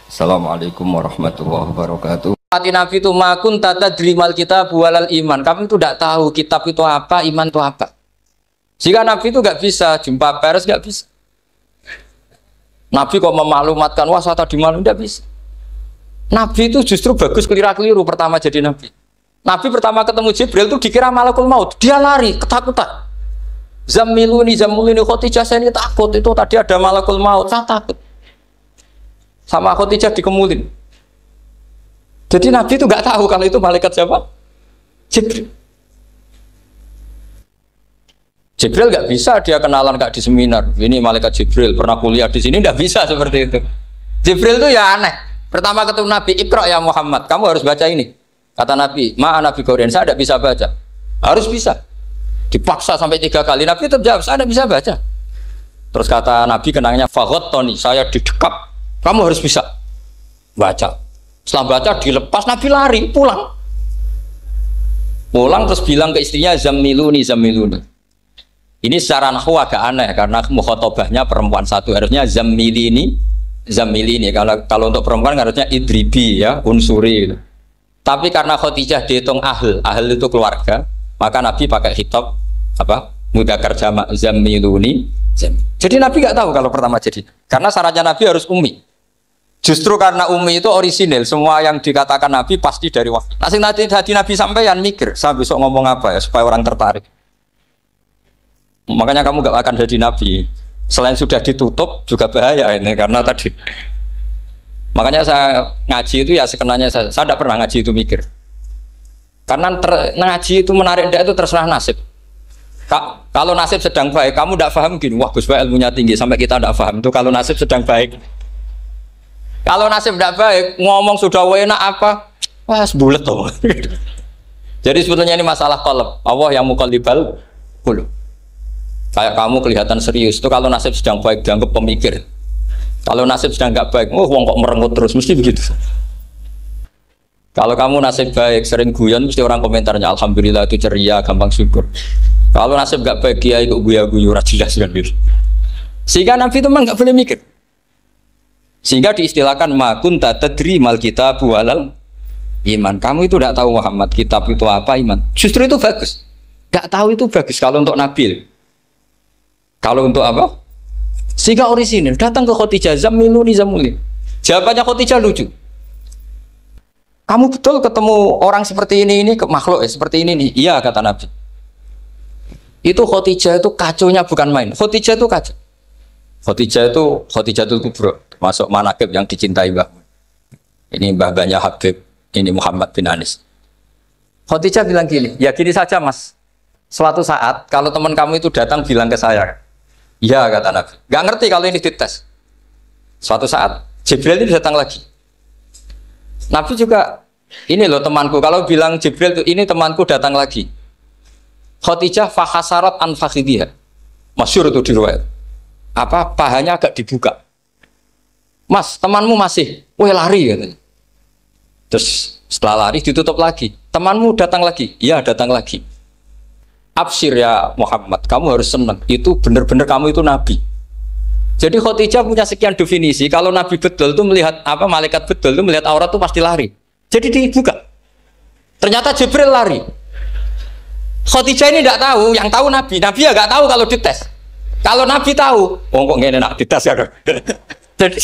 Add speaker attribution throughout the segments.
Speaker 1: Assalamualaikum warahmatullahi wabarakatuh.
Speaker 2: Mati Nabi itu makun tata dirimal kita bualal iman. Kami itu tidak tahu kitab itu apa, iman itu apa. Jika Nabi itu nggak bisa jumpa pers, nggak bisa. Nabi kok memaklumatkan wasata di malam, nggak bisa. Nabi itu justru bagus keliru pertama jadi Nabi. Nabi pertama ketemu Jibril itu dikira malakul maut, dia lari ketakutan. Zamiluni Khotijah, saya ini takut, itu tadi ada malakul maut, saya takut. Sama Khotijah dikemulin. Jadi Nabi itu nggak tahu kalau itu malaikat siapa? Jibril. Jibril nggak bisa dia kenalan kayak di seminar. Ini malaikat Jibril pernah kuliah di sini, nggak bisa seperti itu. Jibril itu ya aneh. Pertama ketemu Nabi, Iqra ya Muhammad, kamu harus baca ini. Kata Nabi, Nabi Qur'an, saya tidak bisa baca. Harus bisa. Dipaksa sampai 3 kali. Nabi tetap jawab, saya tidak bisa baca. Terus kata Nabi kenangnya, Tony, saya didekap. Kamu harus bisa baca. Setelah baca dilepas, Nabi lari pulang. Pulang terus bilang ke istrinya, Zamiluni. Ini secara nahwu agak aneh karena mukhotobahnya perempuan satu, harusnya Zamilini. Kalau untuk perempuan harusnya idribi ya, unsuri gitu. Tapi karena Khotijah dihitung ahl itu keluarga, maka Nabi pakai khitab apa? Mudzakkar jamak Zamiluni. Jadi Nabi nggak tahu kalau pertama jadi. Karena syaratnya Nabi harus ummi. Justru karena ummi itu orisinil, semua yang dikatakan Nabi pasti dari wahyu. Nanti hati Nabi sampean mikir, saya besok ngomong apa ya supaya orang tertarik. Makanya kamu gak akan jadi Nabi. Selain sudah ditutup juga bahaya ini karena tadi. Makanya saya ngaji itu ya sekenanya saya tidak pernah ngaji itu mikir. Karena ngaji itu menarik itu terserah nasib. Kalau nasib sedang baik, kamu tidak paham gini, wah Gus Baik ilmunya tinggi sampai kita tidak paham itu kalau nasib sedang baik. Kalau nasib tidak baik, ngomong sudah enak apa, wah sebulet tuh. Jadi sebetulnya ini masalah qalb. Allah yang muqallibal qulub. Kayak kamu kelihatan serius itu kalau nasib sedang baik dianggap pemikir. Kalau nasib sedang nggak baik, wong kok merengut terus, mesti begitu. Kalau kamu nasib baik, sering guyon, mesti orang komentarnya alhamdulillah itu ceria, gampang syukur. Kalau nasib nggak baik, kiai kok guya-guyu, jelas kan gitu. Sehingga Nabi itu memang nggak boleh mikir. Sehingga diistilahkan makun tadri mal kitab walal iman. Kamu itu tidak tahu Muhammad kitab itu apa, iman. Justru itu bagus. Nggak tahu itu bagus kalau untuk Nabi. Kalau untuk apa? Sehingga orisinil datang ke Khotijah, Zamiluni. Jawabannya Khotijah lucu. Kamu betul ketemu orang seperti ini ke makhluk seperti ini nih. Iya kata Nabi. Itu Khotijah itu kacaunya bukan main. Khotijah itu kacau. Khotijah itu kubro, termasuk manaqib yang dicintai Mbah. Ini mbah-mbahnya Habib, ini Muhammad bin Anis. Khotijah bilang gini, ya gini saja mas. Suatu saat kalau teman kamu itu datang bilang ke saya, ya kata Nabi. Gak ngerti kalau ini dites. Suatu saat Jibril ini datang lagi. Nabi juga, ini loh temanku. Kalau bilang Jibril ini temanku datang lagi. Khotijah fahasarat an fakhidiyah. Masyhur itu di riwayat. Apa pahanya agak dibuka. Mas, temanmu masih, weh lari katanya. Terus setelah lari ditutup lagi. Temanmu datang lagi, iya datang lagi. Absyir ya Muhammad, kamu harus senang. Itu benar-benar kamu itu Nabi. Jadi Khotijah punya sekian definisi. Kalau Nabi betul itu melihat apa malaikat betul itu melihat aurat itu pasti lari. Jadi dibuka. Ternyata Jibril lari. Khotijah ini tidak tahu, yang tahu Nabi. Nabi ya nggak tahu kalau dites. Kalau Nabi tahu, oh kok nggak enak dites ya. Jadi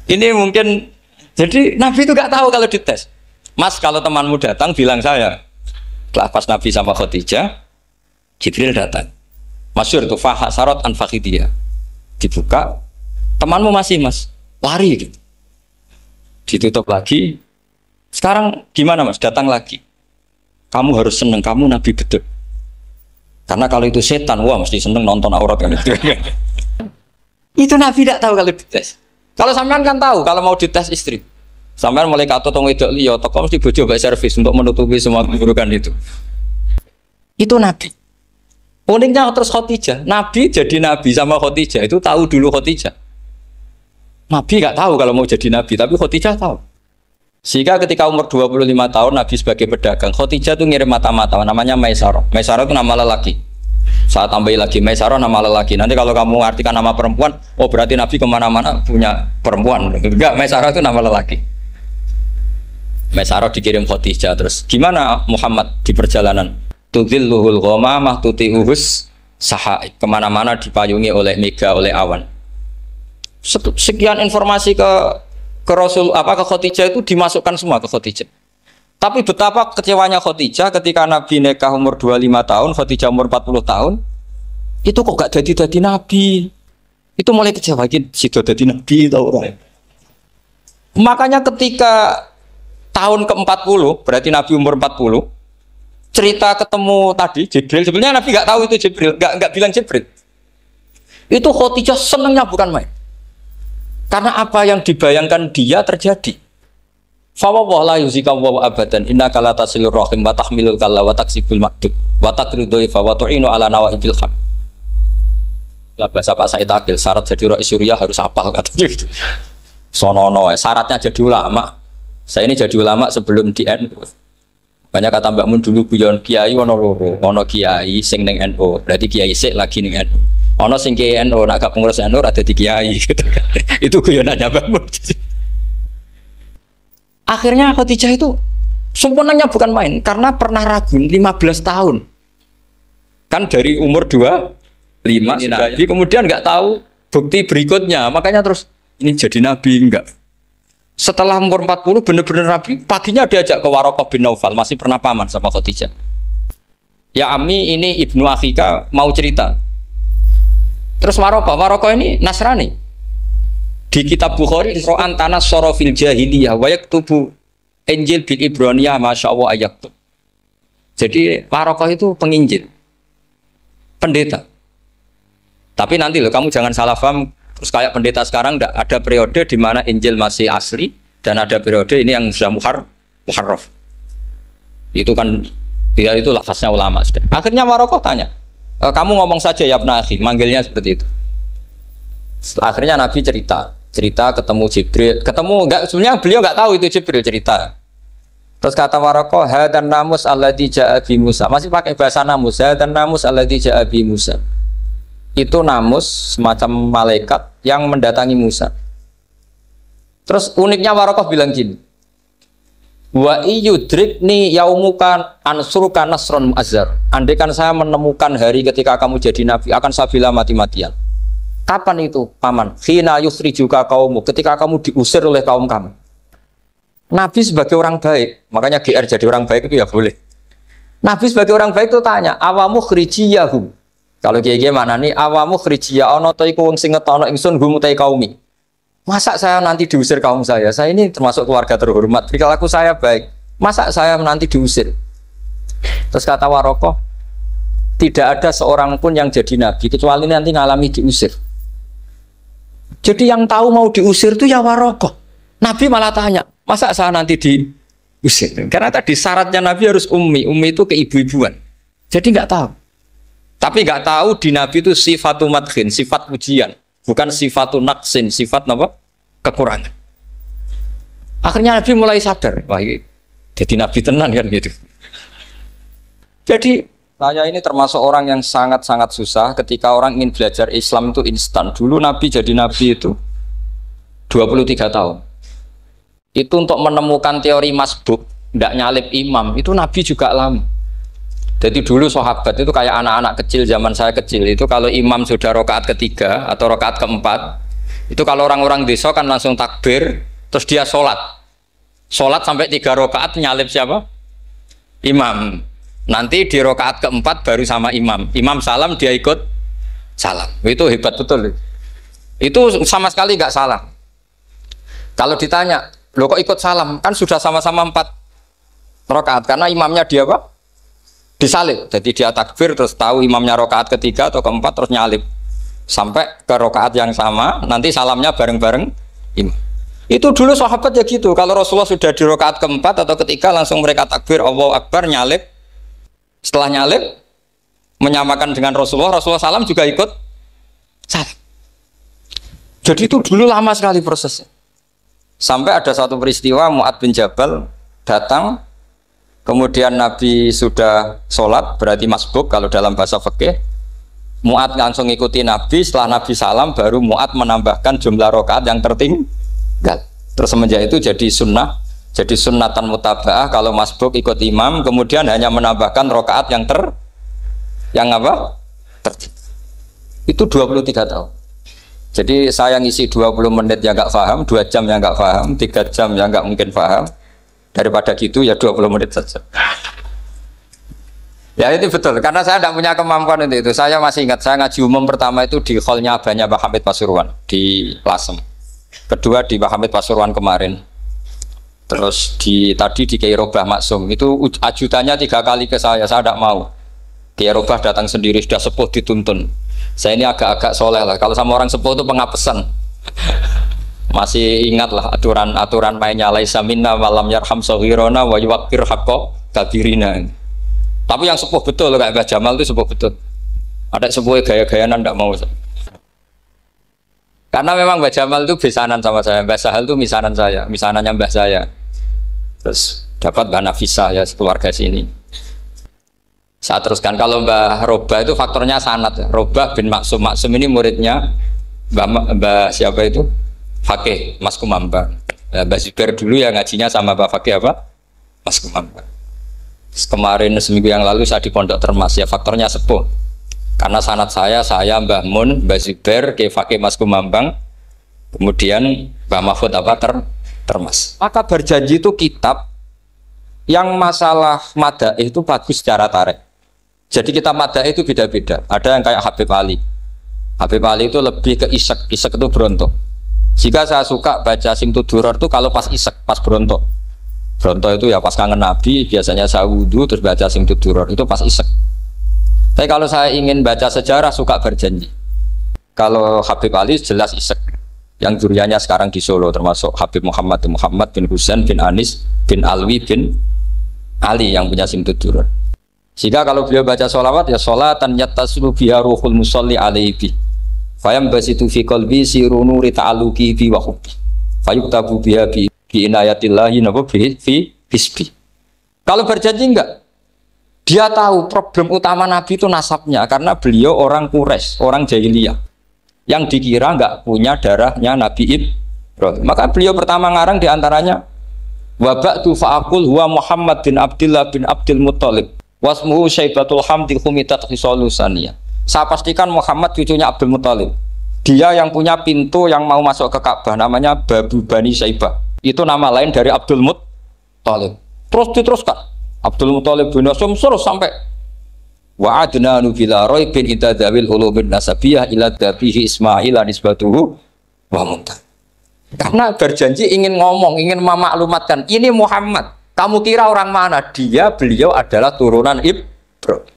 Speaker 2: ini mungkin, jadi Nabi itu nggak tahu kalau dites. Mas kalau temanmu datang bilang saya. Setelah pas Nabi sama Khotijah, Jibril datang. Masyhur itu fahasarat an fakhidiyah. Dibuka, temanmu masih mas, lari gitu. Ditutup lagi. Sekarang gimana mas? Datang lagi. Kamu harus seneng, kamu Nabi betul. Karena kalau itu setan, wah mesti seneng nonton aurat kan itu. Itu Nabi tidak tahu kalau dites. Kalau sampean kan tahu kalau mau dites istri. Sampean mulai kato tong wedok liya toko mesti bojo bae servis untuk menutupi semua keburukan itu. Itu Nabi. Uniknya terus Khotijah. Nabi jadi Nabi sama Khotijah itu tahu dulu Khotijah. Nabi nggak tahu kalau mau jadi Nabi, tapi Khotijah tahu. Sehingga ketika umur 25 tahun Nabi sebagai pedagang, Khotijah itu ngirim mata-mata namanya Maisarah. Maisarah itu nama lelaki. Saya tambahin lagi Maisarah nama lelaki. Nanti kalau kamu artikan nama perempuan, oh berarti Nabi kemana-mana punya perempuan. Enggak, Maisarah itu nama lelaki. Maisarah dikirim Khadijah. Terus gimana Muhammad di perjalanan? Tudhilluhul ghamamah tuti'uhus sahaib. Kemana-mana dipayungi oleh mega, oleh awan. Sekian informasi ke Rasul ke Khadijah itu dimasukkan semua ke Khadijah. Tapi betapa kecewanya Khadijah ketika Nabi nikah umur 25 tahun, Khadijah umur 40 tahun. Itu kok gak jadi Nabi. Itu mulai kecewa sido jadi Nabi tahu. Makanya ketika tahun ke-40, berarti Nabi umur 40, cerita ketemu tadi Jibril, sebenarnya Nabi gak tahu itu Jibril, gak bilang Jibril. Itu Khadijah senangnya bukan main. Karena apa yang dibayangkan dia terjadi. Fawwala yuzika wa abadan innaka la tasilur rahim wa tahmilul kalla wa taksibul makdud wa taqridu fa wa tu'inu ala nawaibil haq. Lah bahasa Pak Said Akil syarat jadi rais Suriah harus hafal katanya gitu. Sonono syaratnya jadi ulama. Saya ini jadi ulama sebelum di NU. Banyak kata Mbak Mun dulu guyon kiai ono loro, ono kiai sing ning NU, berarti kiai sik lagi ning NU. Ono sing kiai NU nak gak pengurus NU ada di kiai gitu kan. Itu guyonannya Mbak Mun. Akhirnya Khadijah itu sempurnanya bukan main karena pernah ragu 15 tahun. Kan dari umur 25 Nabi, kemudian nggak tahu bukti berikutnya. Makanya terus ini jadi Nabi enggak. Setelah umur 40 benar-benar Nabi, paginya diajak ke Waraqah bin Naufal, masih pernah paman sama Khadijah. Ya Ami, ini Ibnu Akhika mau cerita. Terus Waraqah ini Nasrani. Di kitab Bukhari Ro'an Tanas Sorofil Jahiliyah wayak tubuh Injil bil Ibraniyah Masya Allah ayaktub. Jadi Waraqah itu penginjil, pendeta. Tapi nanti loh kamu jangan salah paham. Terus kayak pendeta sekarang ada periode di mana Injil masih asli dan ada periode ini yang sudah muharraf. Itu kan dia itu lafaznya ulama. Akhirnya Waraqah tanya, kamu ngomong saja ya Ibnu Akhi, manggilnya seperti itu. Akhirnya Nabi cerita ketemu Jibril, enggak, sebenarnya beliau enggak tahu itu Jibril cerita. Terus kata Waraqah, hadan namus alladzi ja'a bi Musa. Masih pakai bahasa namus, hadan namus alladzi ja'a bi Musa. Itu namus semacam malaikat yang mendatangi Musa. Terus uniknya Waraqah bilang gini, wa iyudrikni yaumukan ansuruka nasron mu'azzar. Andaikan saya menemukan hari ketika kamu jadi nabi, akan saya bilang mati-matian. Kapan itu paman? Khina yukhrijuka kaumu, ketika kamu diusir oleh kaum kamu. Nabi sebagai orang baik, makanya GR jadi orang baik itu ya boleh. Nabi sebagai orang baik itu tanya, awamu khrijiyahum. Kalau kiai mana nih, awamu khrijiyah ono to iku wong sing ngetono ingsun hum utai kaumi. Masa saya nanti diusir kaum saya? Saya ini termasuk keluarga terhormat. Perilaku saya baik. Masa saya nanti diusir? Terus kata Waraqah, tidak ada seorang pun yang jadi nabi kecuali nanti ngalami diusir. Jadi yang tahu mau diusir itu ya Waraqah. Nabi malah tanya, masa saya nanti diusir? Karena tadi syaratnya Nabi harus ummi. Ummi itu keibu-ibuan. Jadi nggak tahu. Tapi nggak tahu di Nabi itu sifatu madkhin, sifat pujian. Bukan sifatu naqsin, sifat apa? Kekurangan. Akhirnya Nabi mulai sadar, wah jadi Nabi tenan kan gitu. Jadi saya ini termasuk orang yang sangat-sangat susah ketika orang ingin belajar Islam itu instan. Dulu Nabi jadi Nabi itu 23 tahun. Itu untuk menemukan teori masbuk, tidak nyalip imam, itu Nabi juga lama. Jadi dulu sahabat itu kayak anak-anak kecil zaman saya kecil. Itu kalau imam sudah rakaat ketiga atau rakaat keempat, itu kalau orang-orang desa kan langsung takbir, terus dia sholat. Sholat sampai 3 rakaat nyalip siapa? Imam. Nanti di rakaat keempat baru sama imam. Imam salam dia ikut salam. Itu hebat betul. Itu sama sekali nggak salah. Kalau ditanya, lo kok ikut salam? Kan sudah sama-sama 4 rakaat karena imamnya dia apa? Disalib. Jadi dia takbir terus tahu imamnya rakaat ketiga atau keempat terus nyalip sampai ke rakaat yang sama. Nanti salamnya bareng-bareng imam. Itu dulu sahabat ya gitu. Kalau Rasulullah sudah di rakaat keempat atau ketiga langsung mereka takbir Allahu Akbar nyalip. Setelah nyalip menyamakan dengan Rasulullah, Rasulullah salam juga ikut salam. Jadi itu dulu lama sekali prosesnya. Sampai ada satu peristiwa Mu'ad bin Jabal datang, kemudian Nabi sudah sholat, berarti masbuk kalau dalam bahasa fikih. Mu'ad langsung ikuti Nabi, setelah Nabi salam baru Mu'ad menambahkan jumlah rakaat yang tertinggal. Terus semenjak itu jadi sunnah, jadi sunnatan mutaba'ah kalau masbuk ikut imam, kemudian hanya menambahkan rakaat yang apa? Tertinggal. Itu 23 tahun. Jadi saya ngisi 20 menit yang nggak paham, 2 jam yang nggak paham, 3 jam yang nggak mungkin paham. Daripada gitu ya 20 menit saja. Ya itu betul, karena saya tidak punya kemampuan untuk itu. Saya masih ingat, saya ngaji umum pertama itu di hallnya abahnya Pak Hamid Pasuruan di Lasem. Kedua di Pak Hamid Pasuruan kemarin. Terus tadi di Kiai Robah Maksum, itu ajudannya 3 kali ke saya tidak mau. Kiai Robah datang sendiri, sudah sepuh dituntun. Saya ini agak-agak soleh lah, kalau sama orang sepuh itu pengapesan. Masih ingat lah aturan mainnya, laisa minna walam yarham saghirona wa yuwaqqir haqqa kabirina. Tapi yang sepuh betul kayak Mbah Jamal itu sepuh betul. Ada sepuh gaya-gayanan tidak mau. Karena memang Mbah Jamal itu besanan sama saya, Mbah Sahal itu misanan saya, misanannya Mbah saya. Terus dapat Mbah Nafisa ya keluarga sini. Saya teruskan, kalau Mbah Robah itu faktornya sanad. Robah bin Maksum, Maksum ini muridnya Mbah siapa itu? Fakih Mas Kumambang. Mbah Zubair dulu ya ngajinya sama Mbah Fakih apa? Mas Kumambang. Kemarin seminggu yang lalu saya di Pondok Termas ya, faktornya sepuh. Karena sanad saya Mbah Mun, Mbah Zubair, Kiai Fakih Mas Kumambang, kemudian Mbah Mahfud apa Termas. Maka berjanji itu kitab yang masalah madaih itu bagus secara tarik. Jadi kita madaih itu beda-beda. Ada yang kayak Habib Ali. Habib Ali itu lebih ke isek itu berontok. Jika saya suka baca Simtud Duror itu kalau pas isek, pas berontok. Berontok itu ya pas kangen Nabi, biasanya saya wudhu terus baca Simtud Duror, itu pas isek. Tapi kalau saya ingin baca sejarah suka berjanji. Kalau Habib Ali jelas isek. Yang duriannya sekarang di Solo termasuk Habib Muhammad bin Husain bin Anis bin Alwi bin Ali yang punya Simtud Duror. Jika kalau beliau baca sholawat ya sholatan yattasulu biha ruhul musalli alaihi fayam basitu fi qalbi sirunu rita'aluki bi wa hubbi fayuktabu biha bi inayatillahi fi hisbi. Kalau berjanji enggak, dia tahu problem utama Nabi itu nasabnya, karena beliau orang Quraisy, orang jahiliyah yang dikira enggak punya darahnya Nabi Ibrahim. Maka beliau pertama ngarang diantaranya wa ba'du fa'aqul huwa Muhammad bin Abdullah bin Abdul Muttalib wasmuhu Syaibatul Hamdi khumitat khisalusaniyah. Saya pastikan Muhammad cucunya Abdul Muttalib. Dia yang punya pintu yang mau masuk ke Ka'bah, namanya Babu Bani Syaibah. Itu nama lain dari Abdul Muttalib. Terus diteruskan Abdul Muttalib bin Hasyim terus sampai wa adnanu bila raibin itadawil ulubin nasabiyah ila dabihi Ismail nisbatuhu wa muntah. Karena berjanji ingin ngomong, ingin memaklumatkan ini Muhammad, kamu kira orang mana? Beliau adalah turunan Ibrahim.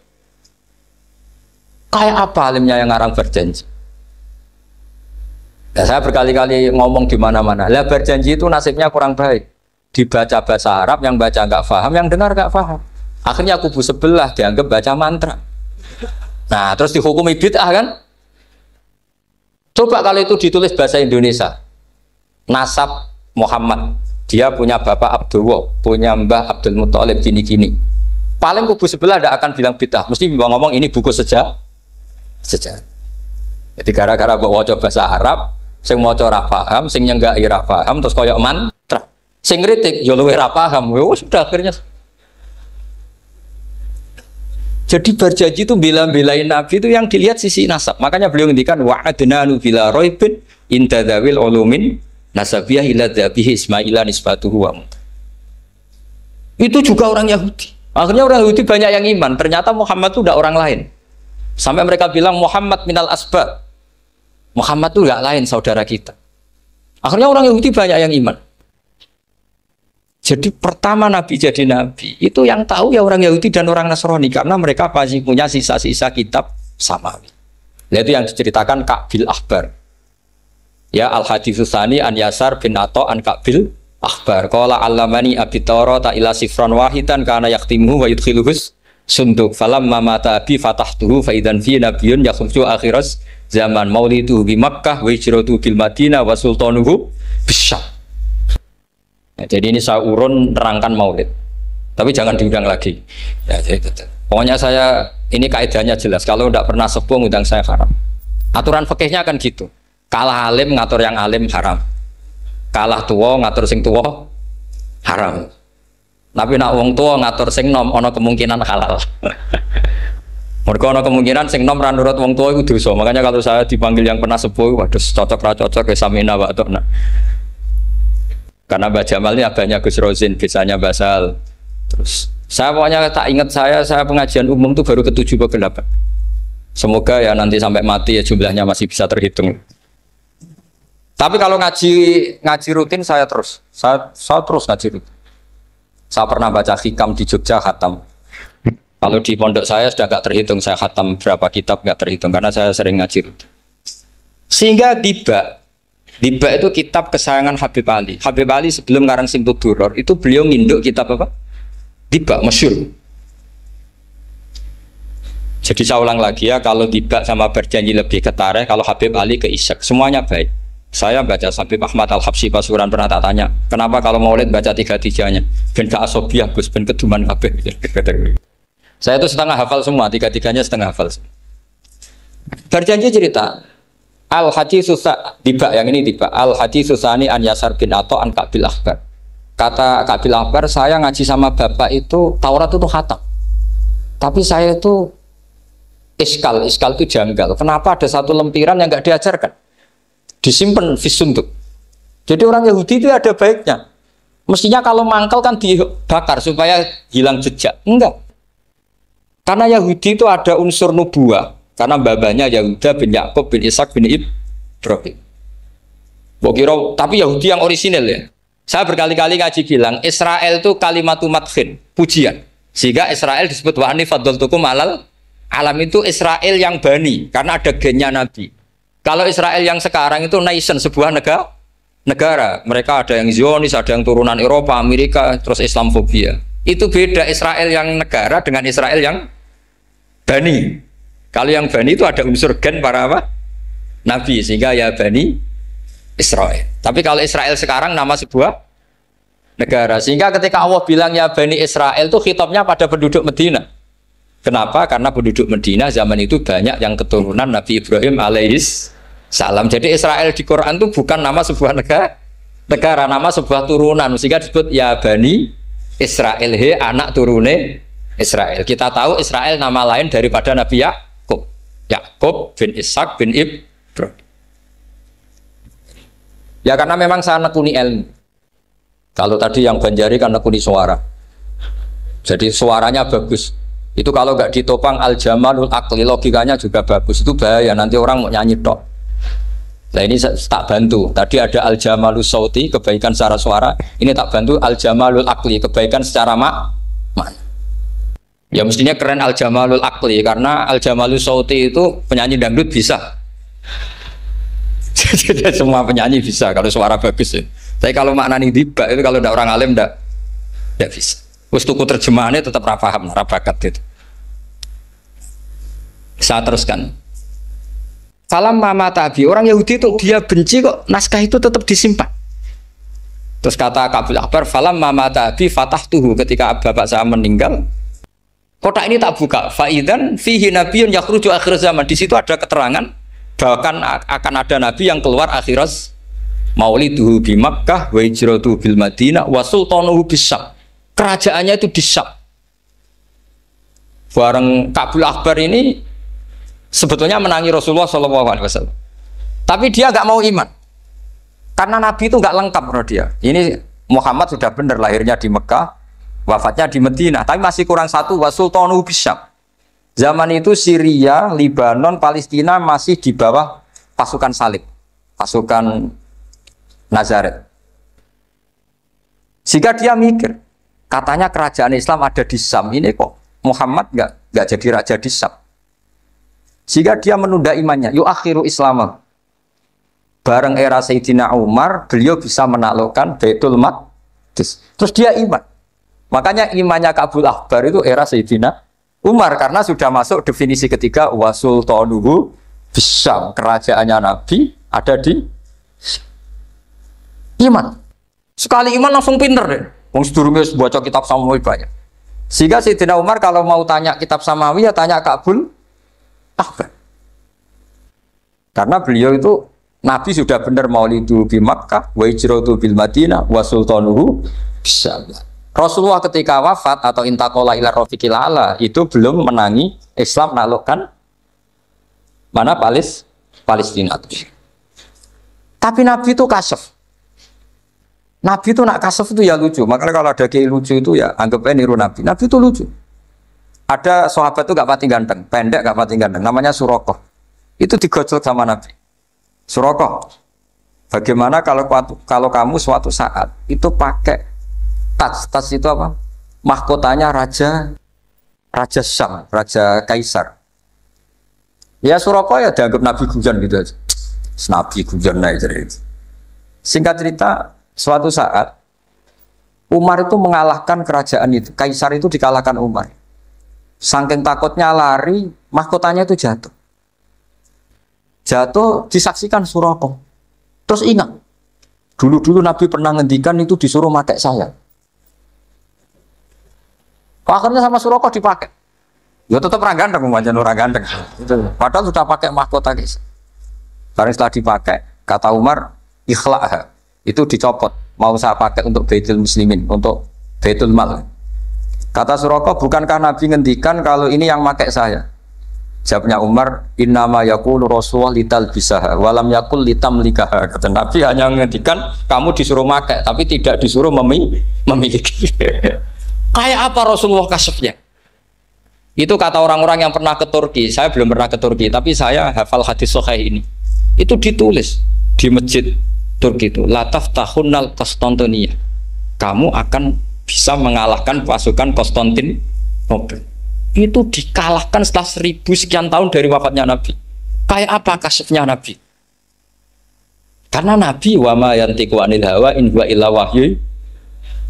Speaker 2: Kayak apa alimnya yang ngarang berjanji? Ya, saya berkali-kali ngomong di mana-mana. Lah berjanji itu nasibnya kurang baik. Dibaca bahasa Arab, yang baca nggak paham, yang dengar nggak paham. Akhirnya kubu sebelah dianggap baca mantra. Nah, terus dihukumi bid'ah kan? Coba kalau itu ditulis bahasa Indonesia. Nasab Muhammad, dia punya bapak Abdullah, punya mbah Abdul Muttalib gini-gini. Paling kubu sebelah tidak akan bilang bid'ah, mesti ngomong ini buku sejarah. Jadi gara-gara bawa bahasa Arab, sing maca ora paham, sing nyenggak ora paham, terus koyo mantra. Sing kritik yo luwih ora paham. Sudah akhirnya. Jadi berjanji itu bela-belain Nabi itu yang dilihat sisi nasab. Makanya beliau ngendikan wa'adnanu bila raibin intadawil ulumin nasabiyah ila dhabihi Ismaila nisbatuhu wa muntah. Itu juga orang Yahudi. Akhirnya orang Yahudi banyak yang iman. Ternyata Muhammad itu tidak orang lain. Sampai mereka bilang Muhammad minal asbab. Muhammad itu nggak lain saudara kita. Akhirnya orang Yahudi banyak yang iman. Jadi pertama Nabi jadi Nabi itu yang tahu ya orang Yahudi dan orang Nasrani, karena mereka pasti punya sisa-sisa kitab samawi. Itu yang diceritakan Ka'bil Ahbar. Ya al-haditsus tsani an Yasar bin Atha an Ka'bil Ahbar. Qala allamani abi Tawrata ila sifran wahidan kana yaqtimuhu wa yudkhiluhus sunduk falamma mata bi fatahtuhu fa idan fi nabiyyun yakhruju akhiras zaman maulidu bi Makkah wa hijratu bil Madinah wa sultanuhu bisyam. Nah, jadi ini saya urun nerangkan maulid, tapi jangan diundang lagi. Ya, jadi, Pokoknya saya ini kaidahnya jelas. Kalau tidak pernah sepuh ngundang saya haram. Aturan fikihnya kan gitu. Kalah alim ngatur yang alim haram. Kalah tua ngatur sing tua haram. Tapi nak wong tua ngatur sing nom ono kemungkinan halal. Mereka ono kemungkinan sing nom ra nurut wong tua itu dosa. Makanya kalau saya dipanggil yang pernah sepuh, waduh cocok ra cocok ya samina wa ta'na. Karena Mbak Jamal ini abahnya Gus Rozin, biasanya basal. Terus saya pokoknya tak ingat saya pengajian umum itu baru ke-7 ke 8. Semoga ya nanti sampai mati ya jumlahnya masih bisa terhitung. Tapi kalau ngaji rutin saya terus ngaji rutin. Saya pernah baca hikam di Jogja khatam. Kalau di pondok saya sudah nggak terhitung saya khatam berapa kitab nggak terhitung karena saya sering ngaji rutin. Sehingga Diba itu kitab kesayangan Habib Ali. Habib Ali sebelum ngarang Simtud Duror itu beliau nginduk kitab apa? Diba, masyhur. Jadi saya ulang lagi ya, kalau Diba sama Berjanji lebih ketare, kalau Habib Ali ke Ishak, semuanya baik. Saya baca Habib Ahmad Al-Habsyi Pasuruan pernah tak tanya, kenapa kalau Maulid baca 3-3-nya? Ben ke asobiah, Gus, ben keduman Habib. Saya itu setengah hafal semua, 3-3-nya setengah hafal. Berjanji cerita, Al-Hadis Susah, Diba yang ini Diba, Al-Hadis Susani an Yasar bin Ato an Kabil Akbar. Kata Kabil Akbar, saya ngaji sama bapak itu, Taurat itu khatam. Tapi saya itu iskal itu janggal. Kenapa ada satu lempiran yang nggak diajarkan? Disimpan visunduk. Jadi orang Yahudi itu ada baiknya. Mestinya kalau mangkal kan dibakar supaya hilang jejak. Enggak. Karena Yahudi itu ada unsur nubuah. Karena babanya Yahuda bin Yakub bin Ishak bin Ibrahim. Tapi Yahudi yang orisinal ya. Saya berkali-kali ngaji bilang Israel itu kalimatu madhin, pujian. Sehingga Israel disebut wa ani faddaltukum alal alam, itu Israel yang bani karena ada gennya Nabi. Kalau Israel yang sekarang itu nation, sebuah negara. Mereka ada yang Zionis, ada yang turunan Eropa, Amerika, terus Islamfobia. Itu beda Israel yang negara dengan Israel yang bani. Kalau yang bani itu ada unsur gen para apa? Nabi, sehingga ya bani Israel. Tapi kalau Israel sekarang nama sebuah negara. Sehingga ketika Allah bilang ya bani Israel itu khitabnya pada penduduk Medina. Kenapa? Karena penduduk Medina zaman itu banyak yang keturunan Nabi Ibrahim alaihis salam. Jadi Israel di Quran itu bukan nama sebuah negara, nama sebuah turunan. Sehingga disebut ya bani Israel, he anak turune Israel. Kita tahu Israel nama lain daripada Nabi Yakub bin Ishak bin Ibrahim. Ya karena memang saya nekuni ilmu. Kalau tadi yang Banjari kan nekuni suara. Jadi suaranya bagus. Itu kalau nggak ditopang al-jamalul akli, logikanya juga bagus. Itu bahaya, nanti orang mau nyanyi tok. Nah ini tak bantu. Tadi ada al-jamalul sauti, kebaikan secara suara. Ini tak bantu al-jamalul akli, kebaikan secara makna. Ya mestinya keren al-jamalul akli, karena al-jamalul sauti itu penyanyi dangdut bisa. Jadi semua penyanyi bisa kalau suara bagus ya. Tapi kalau maknani Diba itu kalau tidak orang alim tidak bisa. Terus tuku terjemahannya tetap paham, rabakat itu. Saya teruskan. Falam mama tabi, orang Yahudi itu dia benci kok naskah itu tetap disimpan. Terus kata Kabil Akbar, falam mama tabi fatahtuhu, ketika bapak saya meninggal, kotak ini tak buka. Faidan fihi nabiyun yakhruju akhir zaman. Di situ ada keterangan bahkan akan ada nabi yang keluar akhirat, mauliduhu bi Makkah wa hijratuhu bil Madinah wa sultanuhu bis-Syam. Kerajaannya itu di Syam. Bareng Kabil Akbar ini sebetulnya menangi Rasulullah SAW. Tapi dia nggak mau iman. Karena nabi itu nggak lengkap menurut dia. Ini Muhammad sudah benar lahirnya di Mekah, wafatnya di Madinah, tapi masih kurang satu, wa sultanuhu bis-Syam. Zaman itu Syria, Lebanon, Palestina masih di bawah pasukan salib, pasukan Nazaret. Jika dia mikir, katanya kerajaan Islam ada di Syam, ini kok Muhammad nggak jadi raja di Syam. Jika dia menunda imannya, yuakhiru Islam. Bareng era Sayyidina Umar, beliau bisa menaklukkan Baitul Maqdis. Terus dia iman. Makanya imannya Kabil Akbar itu era Sayyidina Umar, karena sudah masuk definisi ketiga wasultanuhu bisyam, kerajaannya Nabi ada di iman. Sekali iman langsung pinter deh. Wong sedurunge baca kitab Samuel banyak. Sehingga Sayyidina Umar kalau mau tanya kitab Samawi ya tanya Ka'bul Ahbar. Karena beliau itu Nabi sudah benar maulidu bi Makkah wa hijratu bil Madinah wa sultanuhu bisyam. Rasulullah ketika wafat atau intaqala ila rafiqil ala itu belum menangi Islam naklukkan mana Palestina. Tapi Nabi itu kasef. Nabi itu nak kasef itu ya lucu. Makanya kalau ada kiai lucu itu ya anggapnya niru Nabi. Nabi itu lucu. Ada sahabat itu gak pati ganteng, pendek gak pati ganteng. Namanya Surakoh. Itu digojlok sama Nabi. Surakoh, bagaimana kalau kamu suatu saat itu pakai tas itu apa? Mahkotanya Raja Syam, Raja Kaisar. Ya Surakoh ya dianggap Nabi Gujan gitu aja. Nabi Gujan naik cerita. Singkat cerita, suatu saat Umar itu mengalahkan kerajaan itu. Kaisar itu dikalahkan Umar. Saking takutnya lari, mahkotanya itu jatuh. Jatuh disaksikan Surakoh. Terus ingat, dulu Nabi pernah ngendikan itu disuruh pakai saya. Akhirnya sama Surakoh dipakai. Ya tetap orang ganteng, orang ganteng. Padahal sudah pakai mahkota guys. Karena setelah dipakai, kata Umar, ikhla'ha. Itu dicopot. Mau saya pakai untuk Baitul Muslimin, untuk Baitul Mal. Kata Surakoh, bukankah Nabi ngendikan kalau ini yang pakai saya? Jawabnya Umar, innama yaqulu Rasulullah lital bisaha walam yaqul litam likaha. Kata Nabi hanya ngendikan kamu disuruh pakai, tapi tidak disuruh memiliki. Kayak apa Rasulullah kasefnya? Itu kata orang-orang yang pernah ke Turki. Saya belum pernah ke Turki, tapi saya hafal hadis sahih ini. Itu ditulis di masjid Turki itu, la taftahunnal Konstantinia. Kamu akan bisa mengalahkan pasukan Konstantinopel. Itu dikalahkan setelah 1000 sekian tahun dari wafatnya Nabi. Kayak apa kasefnya Nabi? Karena Nabi wa ma yantiqu anil hawa in huwa illa wahyu.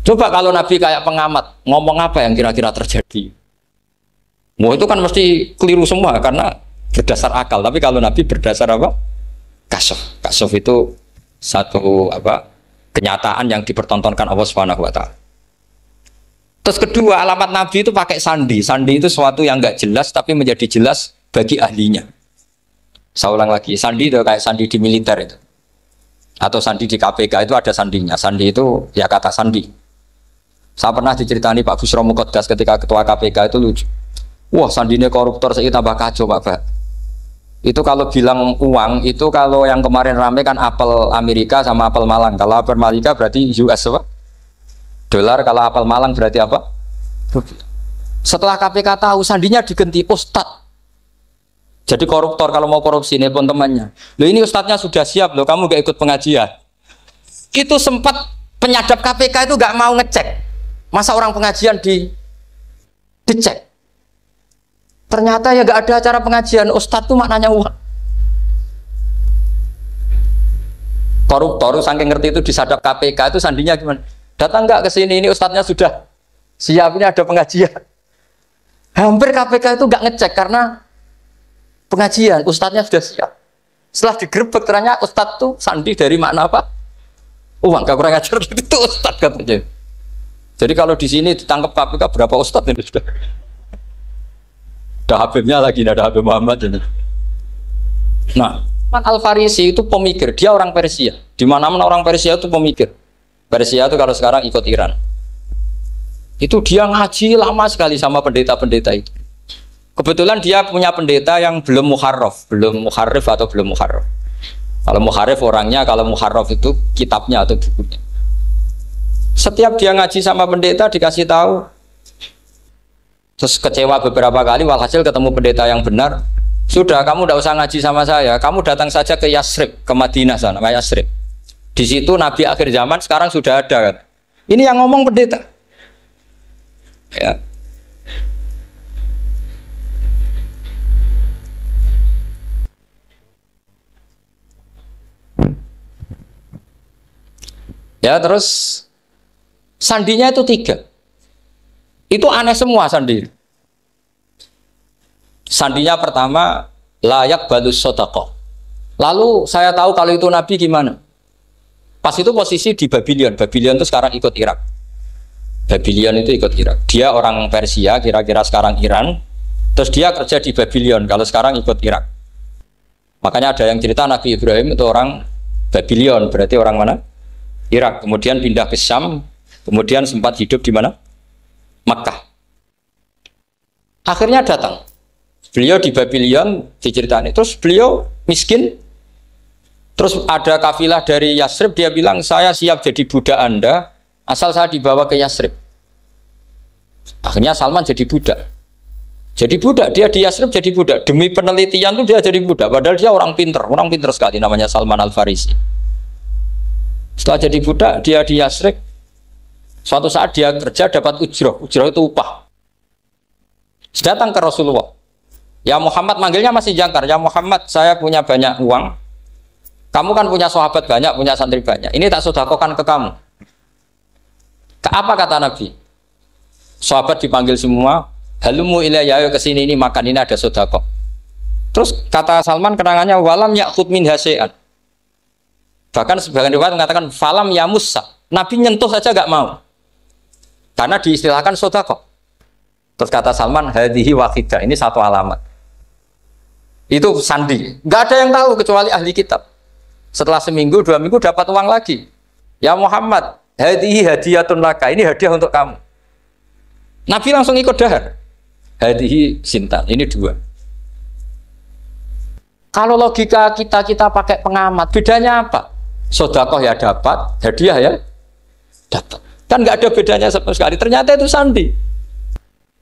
Speaker 2: Coba kalau Nabi kayak pengamat, ngomong apa yang kira-kira terjadi? Mau itu kan mesti keliru semua karena berdasar akal. Tapi kalau Nabi berdasar apa? Kasef. Kasef itu satu apa? Kenyataan yang dipertontonkan Allah Subhanahu wa taala. Terus kedua, alamat Nabi itu pakai sandi. Sandi itu sesuatu yang enggak jelas tapi menjadi jelas bagi ahlinya. Saya ulang lagi, sandi itu kayak sandi di militer itu. Atau sandi di KPK itu ada sandinya. Sandi itu ya kata sandi. Saya pernah diceritani Pak Busro Muqaddas ketika ketua KPK itu lucu. Wah, sandinya koruptor saya tambah kacau Pak. Itu kalau bilang uang, itu kalau yang kemarin rame kan apel Amerika sama apel Malang. Kalau apel Amerika berarti US apa? Dolar, kalau apel Malang berarti apa? Setelah KPK tahu sandinya diganti Ustadz. Jadi koruptor kalau mau korupsi ini pun temannya. Loh ini Ustadznya sudah siap loh, kamu gak ikut pengajian. Itu sempat penyadap KPK itu gak mau ngecek. Masa orang pengajian dicek. Ternyata ya gak ada acara pengajian. Ustadz itu maknanya uang. Koruptor saking ngerti itu disadap KPK itu sandinya gimana? Datang nggak ke sini, ini ustadznya sudah siap, ini ada pengajian. Hampir KPK itu nggak ngecek karena pengajian, ustadznya sudah siap. Setelah digerebek ternyata ustadz tuh sandi dari makna apa? Uang, gak kurang ajar itu ustadz katanya. Jadi kalau di sini ditangkap KPK berapa ustadz ini sudah? Ada Habibnya lagi, ada Habib Muhammad. Nah, Al-Farisi itu pemikir, dia orang Persia. Di mana-mana orang Persia itu pemikir. Persia itu kalau sekarang ikut Iran. Itu dia ngaji lama sekali sama pendeta-pendeta itu. Kebetulan dia punya pendeta yang belum muharraf, belum muharrif atau belum muharraf. Kalau muharrif orangnya, kalau muharraf itu kitabnya atau bukunya. Setiap dia ngaji sama pendeta dikasih tahu. Terus kecewa beberapa kali, walhasil ketemu pendeta yang benar. Sudah, kamu tidak usah ngaji sama saya. Kamu datang saja ke Yasrib, ke Madinah sana, ke Yasrib. Di situ Nabi akhir zaman sekarang sudah ada kan. Ini yang ngomong pendeta. Ya. Ya terus sandinya itu 3. Itu aneh semua sandi. Sandinya pertama layak balus sodaqoh. Lalu saya tahu kalau itu Nabi gimana. Pas itu posisi di Babylon. Babylon itu sekarang ikut Irak. Babylon itu ikut Irak. Dia orang Persia, kira-kira sekarang Iran. Terus dia kerja di Babylon, kalau sekarang ikut Irak. Makanya ada yang cerita Nabi Ibrahim itu orang Babylon, berarti orang mana? Irak. Kemudian pindah ke Syam, kemudian sempat hidup di mana? Makkah. Akhirnya datang. Beliau di Babylon diceritain. Terus beliau miskin. Terus ada kafilah dari Yasrib, dia bilang saya siap jadi budak Anda asal saya dibawa ke Yasrib. Akhirnya Salman jadi budak. Jadi budak, dia di Yasrib jadi budak. Demi penelitian tuh dia jadi budak. Padahal dia orang pinter sekali, namanya Salman Al-Farisi. Setelah jadi budak, dia di Yasrib. Suatu saat dia kerja dapat ujroh. Ujroh itu upah. Datang ke Rasulullah. Ya Muhammad, manggilnya masih jangkar. Ya Muhammad, saya punya banyak uang. Kamu kan punya sahabat banyak, punya santri banyak. Ini tak sedekahkan ke kamu. Apa kata Nabi? Sahabat dipanggil semua. Halumu ilayya, ayo kesini, ini makan, ini ada sedekah. Terus kata Salman kenangannya walam ya'khud min hasya'an. Bahkan sebagian riwayat mengatakan falam ya musa. Nabi nyentuh saja gak mau. Karena diistilahkan sedekah. Terus kata Salman hadhihi waqidah, ini satu alamat. Itu sandi. Gak ada yang tahu kecuali ahli kitab. Setelah seminggu, 2 minggu dapat uang lagi. Ya Muhammad, hadhihi hadiyatun laka, ini hadiah untuk kamu. Nabi langsung ikut dahar. Hadihi sintan, ini 2. Kalau logika kita pakai pengamat, bedanya apa? Sedekah ya dapat, hadiah ya dapat. Kan nggak ada bedanya sama sekali. Ternyata itu sandi.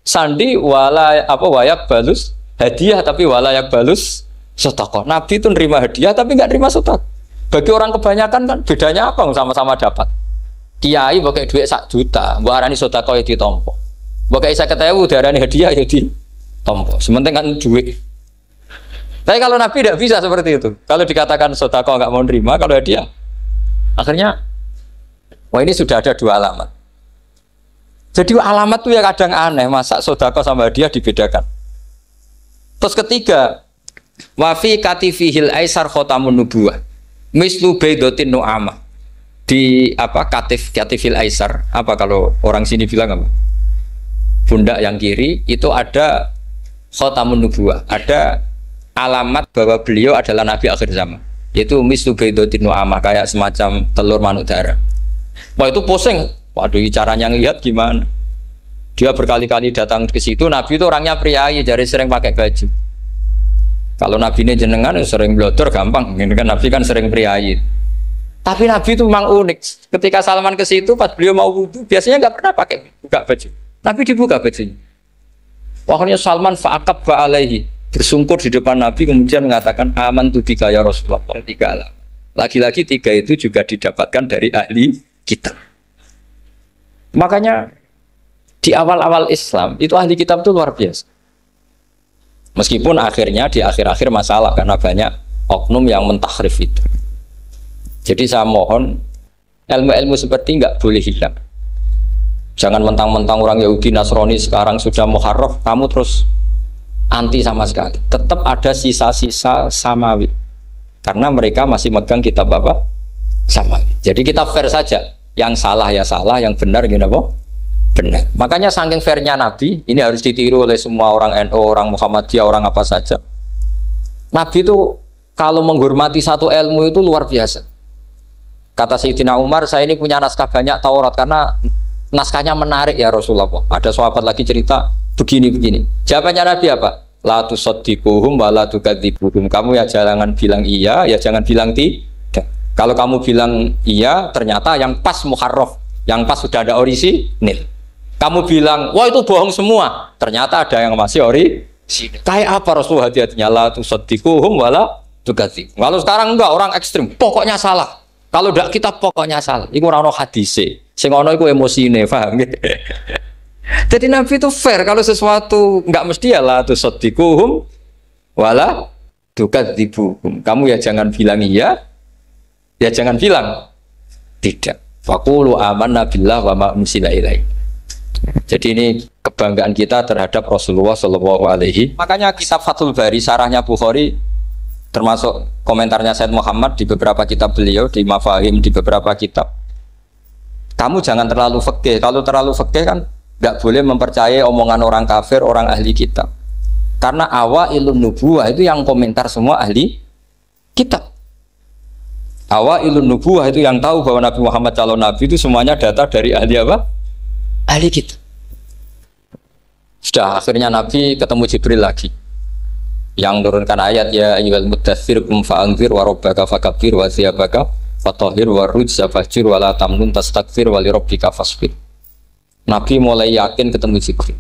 Speaker 2: Sandi wayak balus hadiah tapi walayak balus sedekah. Nabi itu nerima hadiah tapi nggak nerima sedekah. Bagi orang kebanyakan kan bedanya apa? Sama-sama dapat. Kiai pakai duit 1 juta, mbok arani sedekah ya ditompo. Bagai saya ketahui darahnya hadiah ya di tompo. Sementing kan duit. Tapi kalau Nabi tidak bisa seperti itu. Kalau dikatakan sedekah nggak mau nerima, kalau hadiah, akhirnya, wah ini sudah ada 2 alamat. Jadi alamat tuh ya kadang aneh. Masa sedekah sama hadiah dibedakan. Terus ketiga, wafi katifihil aisar khotamun nubuwah, mislu baidotin nu'amah. Di apa katifil aisar? Apa kalau orang sini bilang apa? Pundak yang kiri itu ada khotamun nubuwah, ada alamat bahwa beliau adalah nabi akhir zaman, yaitu mislu baidotin nu'amah, kayak semacam telur manuk darah. Wah itu pusing. Waduh, caranya ngelihat gimana? Dia berkali-kali datang ke situ. Nabi itu orangnya priayi, jadi sering pakai baju. Kalau nabi ini jenengan sering blodor gampang, ini kan nabi kan sering priayi. Tapi nabi itu memang unik. Ketika Salman ke situ, pas beliau mau wudu, biasanya nggak pernah pakai buka baju. Nabi dibuka bajunya. Waktunya Salman fa'aqab ba'alaihi, bersungkur di depan Nabi, kemudian mengatakan aman tu bika ya Rasulullah. 3 alamat. Lagi-lagi 3 itu juga didapatkan dari ahli kitab. Makanya di awal-awal Islam itu ahli kitab itu luar biasa. Meskipun akhirnya di akhir-akhir masalah karena banyak oknum yang mentahrif itu. Jadi saya mohon ilmu-ilmu seperti nggak boleh hilang. Jangan mentang-mentang orang Yahudi Nasrani sekarang sudah muharraf, kamu terus anti sama sekali. Tetap ada sisa-sisa samawi. Karena mereka masih megang kitab apa? Samawi. Jadi kita fair saja. Yang salah ya salah, yang benar gini apa? Benar. Makanya saking fairnya Nabi, ini harus ditiru oleh semua orang NU, orang Muhammadiyah, orang apa saja. Nabi itu kalau menghormati satu ilmu itu luar biasa. Kata Sayyidina Umar, saya ini punya naskah banyak Taurat karena naskahnya menarik ya Rasulullah. Ada sahabat lagi cerita begini-begini. Jawabannya Nabi apa? La tusaddiquhum wa la tukadzibuhum. Kamu ya jangan bilang iya, ya jangan bilang tidak. Kalau kamu bilang iya, ternyata yang pas muharraf, yang pas sudah ada orisinil. Kamu bilang, wah itu bohong semua, ternyata ada yang masih orisinil. Kayak apa Rasulullah hati-hatinya? La tusaddiquhum wa la tukadzibuhum. Kalau sekarang enggak, orang ekstrim, pokoknya salah. Kalau tidak kita pokoknya salah. Iku ora ono hadise. Sing ono iku emosine, paham nggih? Jadi Nabi itu fair, kalau sesuatu enggak mesti ya la tusaddiquhum wala tukadzibuhum. Kamu ya jangan bilang iya, ya jangan bilang tidak. Faqulu amanna billah wa ma unsila ilaihi. Jadi ini kebanggaan kita terhadap Rasulullah sallallahu alaihi. Makanya kitab Fathul Bari sarahnya Bukhari termasuk komentarnya Said Muhammad di beberapa kitab beliau, di Mafahim, di beberapa kitab. kamu jangan terlalu fikih. Kalau terlalu fikih kan nggak boleh mempercayai omongan orang kafir, orang ahli kitab. Karena awailun nubuwah itu yang komentar semua ahli kitab. Awailun nubuwah itu yang tahu bahwa Nabi Muhammad calon nabi itu semuanya data dari ahli apa? Ahli kitab. Sudah akhirnya Nabi ketemu Jibril lagi yang menurunkan ayat ya ayyuhal muddatsir qum fa'anzir wa rabbaka fakabbir wa thiyabaka fatahhir wa rujza fahjur wa la tamnun tastakbir wa li rabbika fasbir. Nabi mulai yakin ketemu Jibril.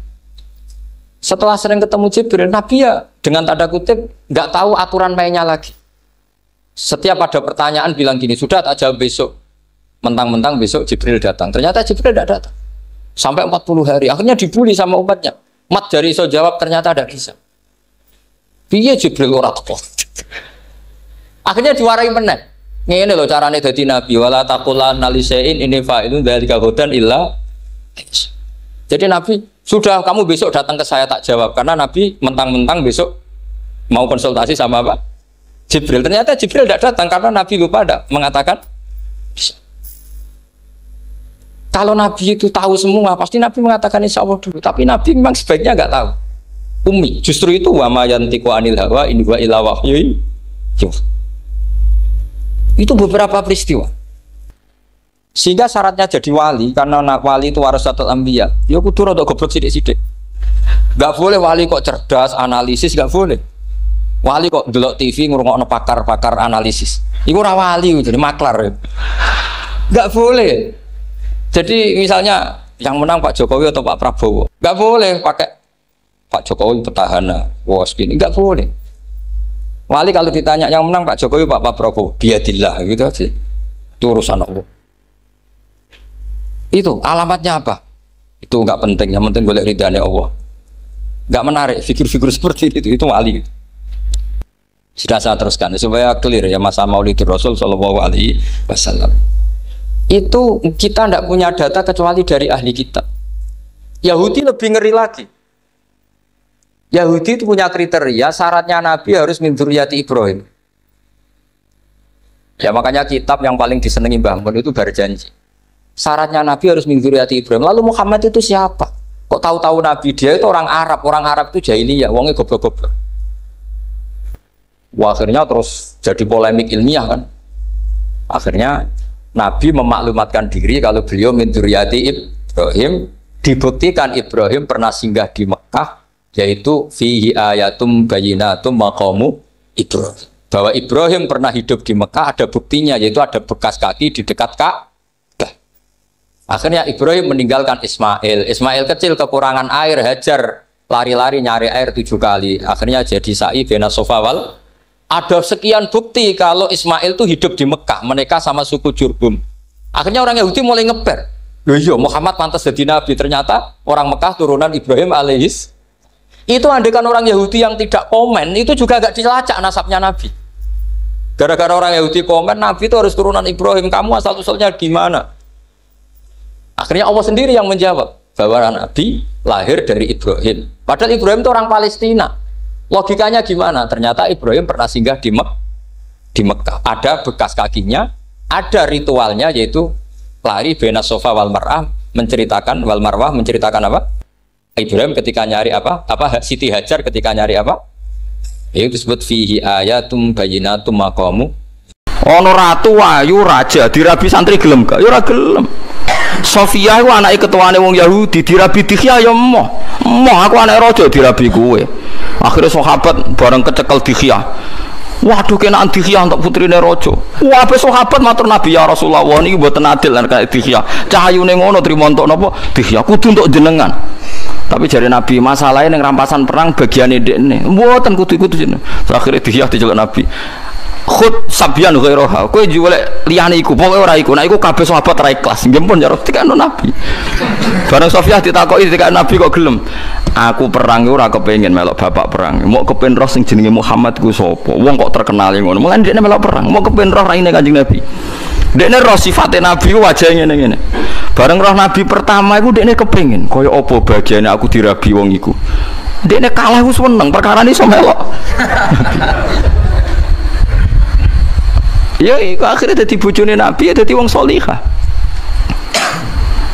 Speaker 2: Setelah sering ketemu Jibril, Nabi ya dengan tanda kutip nggak tahu aturan mainnya lagi. Setiap ada pertanyaan bilang gini, sudah tak jawab besok. Mentang-mentang besok Jibril datang. Ternyata Jibril tidak datang. Sampai 40 hari. Akhirnya dibully sama umatnya. Mat dari iso jawab ternyata tidak bisa. Piye Jibril ora teko. Akhirnya diwarai meneh. Ngene lho carane dadi nabi wala taqulanna lisain ini fa'ilun dzalika hudan illa. Jadi Nabi sudah kamu besok datang ke saya tak jawab karena Nabi mentang-mentang besok mau konsultasi sama apa? Jibril. Ternyata Jibril tidak datang karena Nabi lupa ada mengatakan bisa. Kalau Nabi itu tahu semua, pasti Nabi mengatakan insya Allah dulu. Tapi Nabi memang sebaiknya nggak tahu. Umi, justru itu wa ma yantiqu anil hawa in huwa illa wahyu. Itu beberapa peristiwa. Sehingga syaratnya jadi wali, karena wali itu warasatul anbiya. Ya kudu rada goblok sithik-sithik. Nggak boleh wali kok cerdas, analisis nggak boleh. Wali kok delok TV ngrungokno pakar-pakar analisis. Iku ora wali, jadi maklar. Nggak boleh. Jadi misalnya yang menang Pak Jokowi atau Pak Prabowo, nggak boleh pakai Pak Jokowi petahana, wos gini, nggak boleh. Wali kalau ditanya yang menang Pak Jokowi Pak Prabowo, biadillah gitu aja. Itu urusan Allah. Itu alamatnya apa? Itu nggak penting, yang penting golek ridhanya Allah. Nggak menarik figur-figur seperti itu wali. Sudah saya teruskan supaya clear ya masa Maulidur Rasul Shallallahu Alaihi Wasallam. Itu kita tidak punya data kecuali dari ahli kitab. Yahudi lebih ngeri lagi. Yahudi itu punya kriteria syaratnya Nabi harus min dzurriyyati Ibrahim. Ya makanya kitab yang paling disenangi Mbah Mun itu Berjanji. Syaratnya Nabi harus min dzurriyyati Ibrahim. Lalu Muhammad itu siapa? Kok tahu-tahu Nabi dia itu orang Arab? Orang Arab itu jahiliyah, wongnya goblok-goblok. Wah, akhirnya terus jadi polemik ilmiah kan. Akhirnya Nabi memaklumatkan diri kalau beliau min dzurriyyati Ibrahim. Dibuktikan Ibrahim pernah singgah di Mekah, yaitu fihi ayatum bayyinatum maqamu Ibrahim. Bahwa Ibrahim pernah hidup di Mekah ada buktinya, yaitu ada bekas kaki di dekat Ka'bah. Akhirnya Ibrahim meninggalkan Ismail. Ismail kecil kekurangan air, Hajar lari-lari nyari air 7 kali. Akhirnya jadi sa'i bena Safa wal. Ada sekian bukti kalau Ismail itu hidup di Mekah, menikah sama suku Jurhum. Akhirnya orang Yahudi mulai ngeper. Iya, Muhammad pantas jadi nabi. Ternyata orang Mekah turunan Ibrahim alaihis. Itu andekan orang Yahudi yang tidak komen, itu juga gak dilacak nasabnya Nabi. Gara-gara orang Yahudi komen, Nabi itu harus turunan Ibrahim. Kamu asal-usulnya gimana? Akhirnya Allah sendiri yang menjawab bahwa Nabi lahir dari Ibrahim. Padahal Ibrahim itu orang Palestina. Logikanya gimana? Ternyata Ibrahim pernah singgah di Mekah. Ada bekas kakinya, ada ritualnya yaitu lari bena Safa wal Marwah, menceritakan wal Marwah menceritakan apa? Ibrahim ketika nyari apa? Siti Hajar ketika nyari apa? Itu disebut fihi ayatum bayyinatum maqamu. Ono ratu ayu raja dirabi santri gelem gak? Ya ora gelem. Sofia itu anaknya ketuane wong Yahudi dirabi Dihya ya emoh aku anak raja dirabi kowe. Akhirnya sahabat bareng kecekel Dihya. Waduh kenaan Dihya untuk putrine raja. Wah apa sahabat matur Nabi ya Rasulullah niki mboten adil lan kaya Dihya. Cahayune ngono trimo entuk napa Dihya kudu untuk jenengan. Tapi jare Nabi masalahnya ning rampasan perang bagiane ndekne. Mboten kudu jenengan. Akhirnya Dihya diceluk Nabi. Khud sabyan ghairaha kowe jual liyane iku pokoke ora iku nek iku kabeh sahabat ra ikhlas nggih pun ya dikano Nabi bareng Sofiyah ditakoki dikano Nabi kok gelem aku perang ora kepengin melok bapak perang mau kepen roh sing jenenge Muhammad ku sapa wong kok terkenal ngono mulane dekne melok perang mau kepen roh raine Kanjeng Nabi dekne roh sifate Nabi wajahe ngene-ngene bareng roh Nabi pertama iku dekne kepengin kaya apa bagiane aku dirabi wong iku dekne kalah ku seneng perkara ini iso melok ya iku akhirnya dadi bojone Nabi ya dadi wong salihah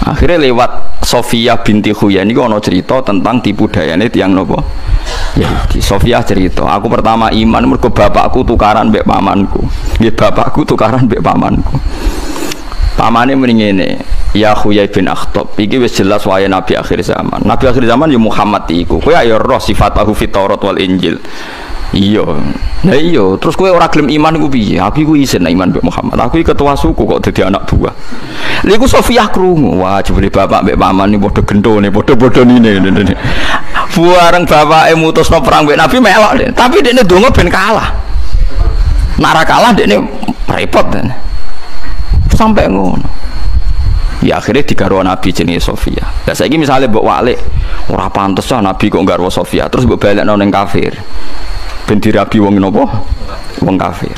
Speaker 2: Akhirnya lewat Sofia binti Huyai ini ono cerita tentang tipu dayane tiyang nopo Yahudi. Sofia cerita, aku pertama iman mergo bapakku tukaran mbek pamanku. Nggih bapakku tukaran mbek pamanku. Pamane muni ngene, ya Huyai bin Akhtab, iki wis jelas wae nabi akhir zaman. Nabi akhir zaman ya Muhammad iku. Kowe ya roh sifatahu fit Taurat wal Injil. Iya. Nah iya, terus kowe ora gelem iman iku piye? Aku iku isin iman mbek Muhammad. Aku iki ketua suku kok dadi anak buah. Lha iku Sofiyah krungu, wah jebule bapak mbek paman iki padha gendone, padha-padha nine. Bareng bapake mutusno perang mbek Nabi melok, tapi dekne donga ben kalah. Nek ora kalah dekne repot. Sampai ngono. Ya akhirnya digarwa Nabi jenenge Sofiyah. Lah saiki misale mbok walik ora pantes ah Nabi kok garwa Sofiyah, terus mbok balekno ning kafir. Ben dirabi wong napa? Wong kafir.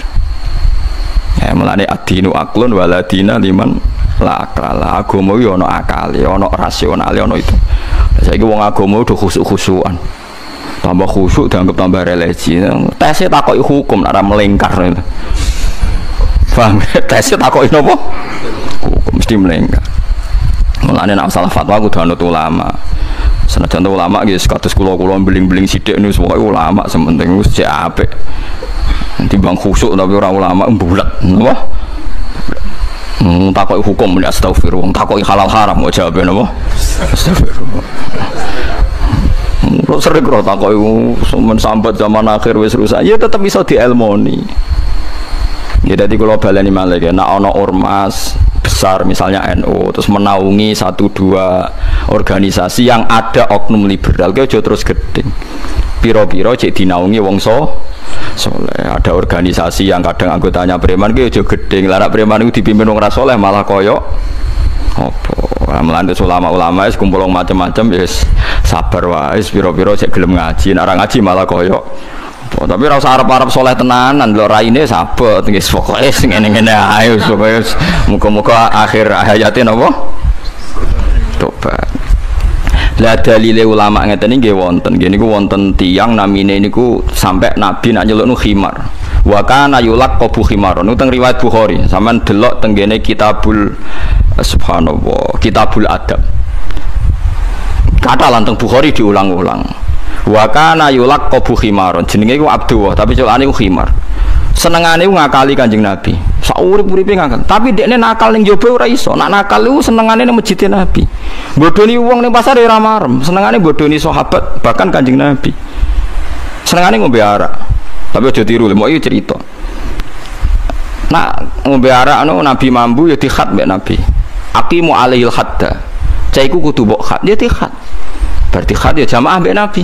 Speaker 2: Ya mulane adinu aklun waladina liman la akala. Agama yo ana akale, ana rasionale, ana itu. Saiki wong agama udah khusuk-khusukan. Tambah khusuk dianggap tambah religi. Tesnya takoki hukum ora melingkar. Paham? Tesnya takoki napa? Hukum mesti melingkar. Mulane nek masalah fatwa kudu anut ulama. Senajan ulama nggih kados kula beling-beling sithik niku pokoke ulama sementing wis cek apik. Timbang khusuk tapi ora ulama mbulet. Napa? Takoki hukum nek astagfirullah, takoki halal haram kok jawabe napa? Astagfirullah. Kok sering kok takoki men sambat zaman akhir wis rusak, ya tetep iso dielmoni. Ya dadi kula baleni malih nek ana ormas besar misalnya NU terus menaungi 1-2 organisasi yang ada oknum liberal ke aja terus gedeng piro-piro cek dinaungi wong soleh. Ada organisasi yang kadang anggotanya preman ke aja gedeng lara preman itu dipimpin wong ra soleh malah koyo apa melandes ulama-ulama wis kumpul macam-macam wis sabar wae piro-piro cek gelem ngaji nek ora ngaji malah koyo tapi ora usah arep-arep soleh tenanan lho raine sabet nggih pokoke sing ngene-ngene ae pokoke muga-muga akhir hayate napa tobat. Lah dalile ulama ngeten nggih wonten nggih niku wonten tiyang namine niku sampai Nabi nak nyelukno khimar wa kana yulaqabu khimarun niku teng riwayat Bukhari sampean delok teng ngene kitabul subhanallah kitabul adab kata lanteng Bukhari diulang-ulang wa kana yulaqabu khimarun jenenge iku Abdullah tapi celane iku khimar senengane ngakali Kanjeng Nabi sak urip-uripe ngakal tapi dekne nakal ning njaba ora iso nak nakal iku senengane ning masjid Nabi bodoni wong ning pasar ora marem senengane bodoni sahabat bahkan Kanjeng Nabi senengane ngombe arak tapi aja tiru lho iki cerita nak ngombe arak anu Nabi mambu ya dikhat mbek Nabi aqimu alaihil hadda cah iku kudu mbok khat dia dikhat berarti khat ya jamaah mbek Nabi.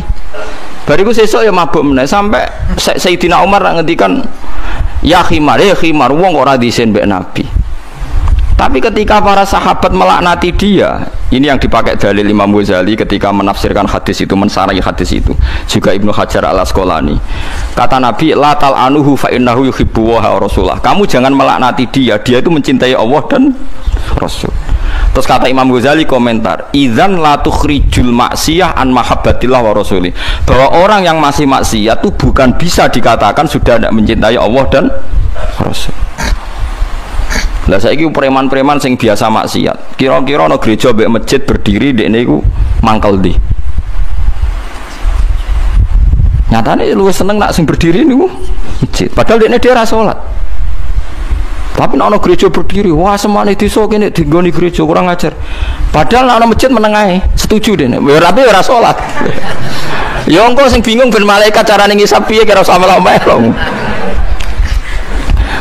Speaker 2: Bariku sesuk ya mabuk meneh sampai Sayyidina Umar ngendikan ya khimar wong kok ora disen mbek Nabi. Tapi ketika para sahabat melaknati dia, ini yang dipakai dalil Imam Ghazali ketika menafsirkan hadis itu, mensarahi hadis itu. Juga Ibnu Hajar Al-Asqalani. Kata Nabi, la tal'anuhu fa innahu yuhibbu wa rasulah. Kamu jangan melaknati dia itu mencintai Allah dan Rasul. Terus kata Imam Ghazali komentar, idzan la tukhrijul maksiyah an mahabbatillah wa rasuli. Bahwa orang yang masih maksiat itu bukan bisa dikatakan sudah tidak mencintai Allah dan Rasul. Lah saiki preman-preman sing biasa maksiat. Kira-kira ana gereja mbek masjid berdiri ndekne iku mangkel ndi? Nyatane luwih seneng nak sing berdiri niku masjid. Padahal ndekne dhewe ora salat. Tapi nek ana gereja berdiri, wah semane desa kene dinggoni gereja kurang ajar. Padahal nek ana masjid meneng ae, setuju dene. Tapi ora salat. Ya engko sing bingung ben malaikat carane ngisap piye kira usah melo-melo.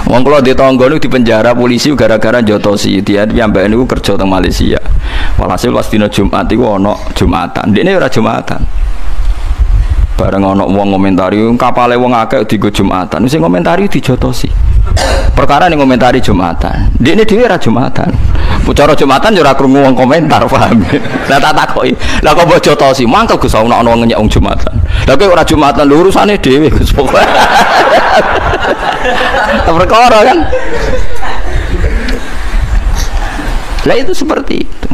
Speaker 2: Wong kula di tangga niku dipenjara polisi gara-gara jotosi. Dia piyambake niku kerja teng Malaysia. Walhasil pas dina Jumat iku ana Jumatan. Ndekne ora Jumatan. Bareng ana wong komentari kapale wong akeh dienggo Jumatan. Sing komentari dijotosi. Perkara ning komentari Jumatan. Ndekne dhewe ora Jumatan. Pucara Jumatan yo ora krungu wong komentar, paham. Lah tak takoki, lah kok mbok jotosi? Mangkel Gus ana wong nyek wong Jumatan. Lah kowe ora Jumatan lho urusane dhewe Gus pokoke. Perkara kan? Lah itu seperti itu.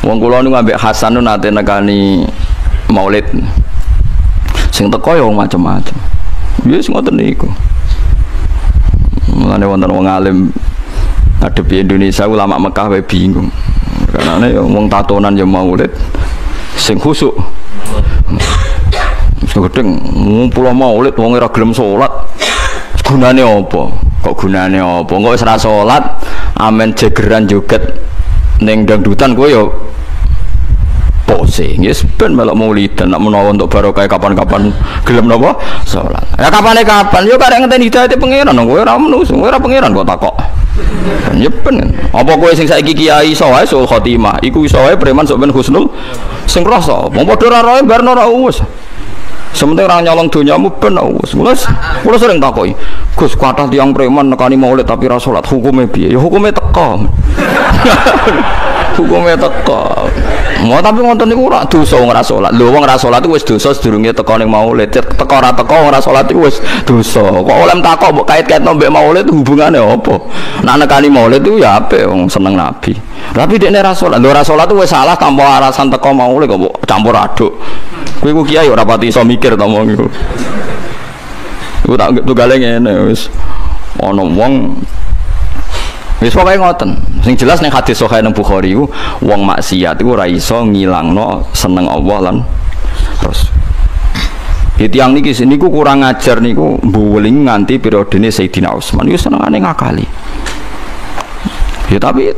Speaker 2: Wong kula niku ambek Hasan nate nekani Maulid. Sing teko ya wong macam-macam. Wis ngoten niku. Mulane wonten wong alim
Speaker 1: ngadepi Indonesia ulama Mekah wae bingung. Karena wong tatonan ya maulid sing khusuk. Gedeng pulau maulid wong ora gelem salat. Gunane apa? Kok gunane apa? Kok wis ora salat, amen jegeran joget ning dangdutan kowe ya pose. Yes ben melok maulidan nek menawa untuk barokah kapan-kapan gelem napa? Salat. Ya kapane kapan? Yo karek ngenteni hidayate pangeran kowe ora menungso, kowe ora pangeran kok takok. Ya ben. Apa kowe sing saiki kiai iso wae sul khotimah, iku iso wae preman sok ben husnul sing rasa. Wong padha ora roe barno ora wis. Sementing orang nyolong donyamu ben wis. Kula sering takoki, Gus kathah tiyang preman nekani maulid tapi ra salat, hukume piye? Ya hukume teka. Hukume teka. Mau tapi ngoten niku ora dosa wong ora salat. Lho wong ora salat wis dosa sedurunge teka ning maulid. Teka ora teka wong ora salat iku wis dosa. Kok oleh takok mbok kait-kaitno mbek maulid hubungane apa? Nek nekani maulid itu ya apik wong seneng nabi. Tapi dekne ra salat. Lho ora salat wis salah tanpa alasan teka maulid kok mbok campur aduk. Kowe ku kiai ora pati iso mikir to mong iku. Iku tak tunggale ngene wis ana wong wis pokoke ngoten. Sing jelas ning hadis sahih nang Bukhari iku wong maksiat iku ora iso ngilangno seneng Allah lan Rasul. Tiyang niki niku kurang ajar niku mbuweling nganti periodene Sayyidina Utsman iku senengane ngakali. Ya tapi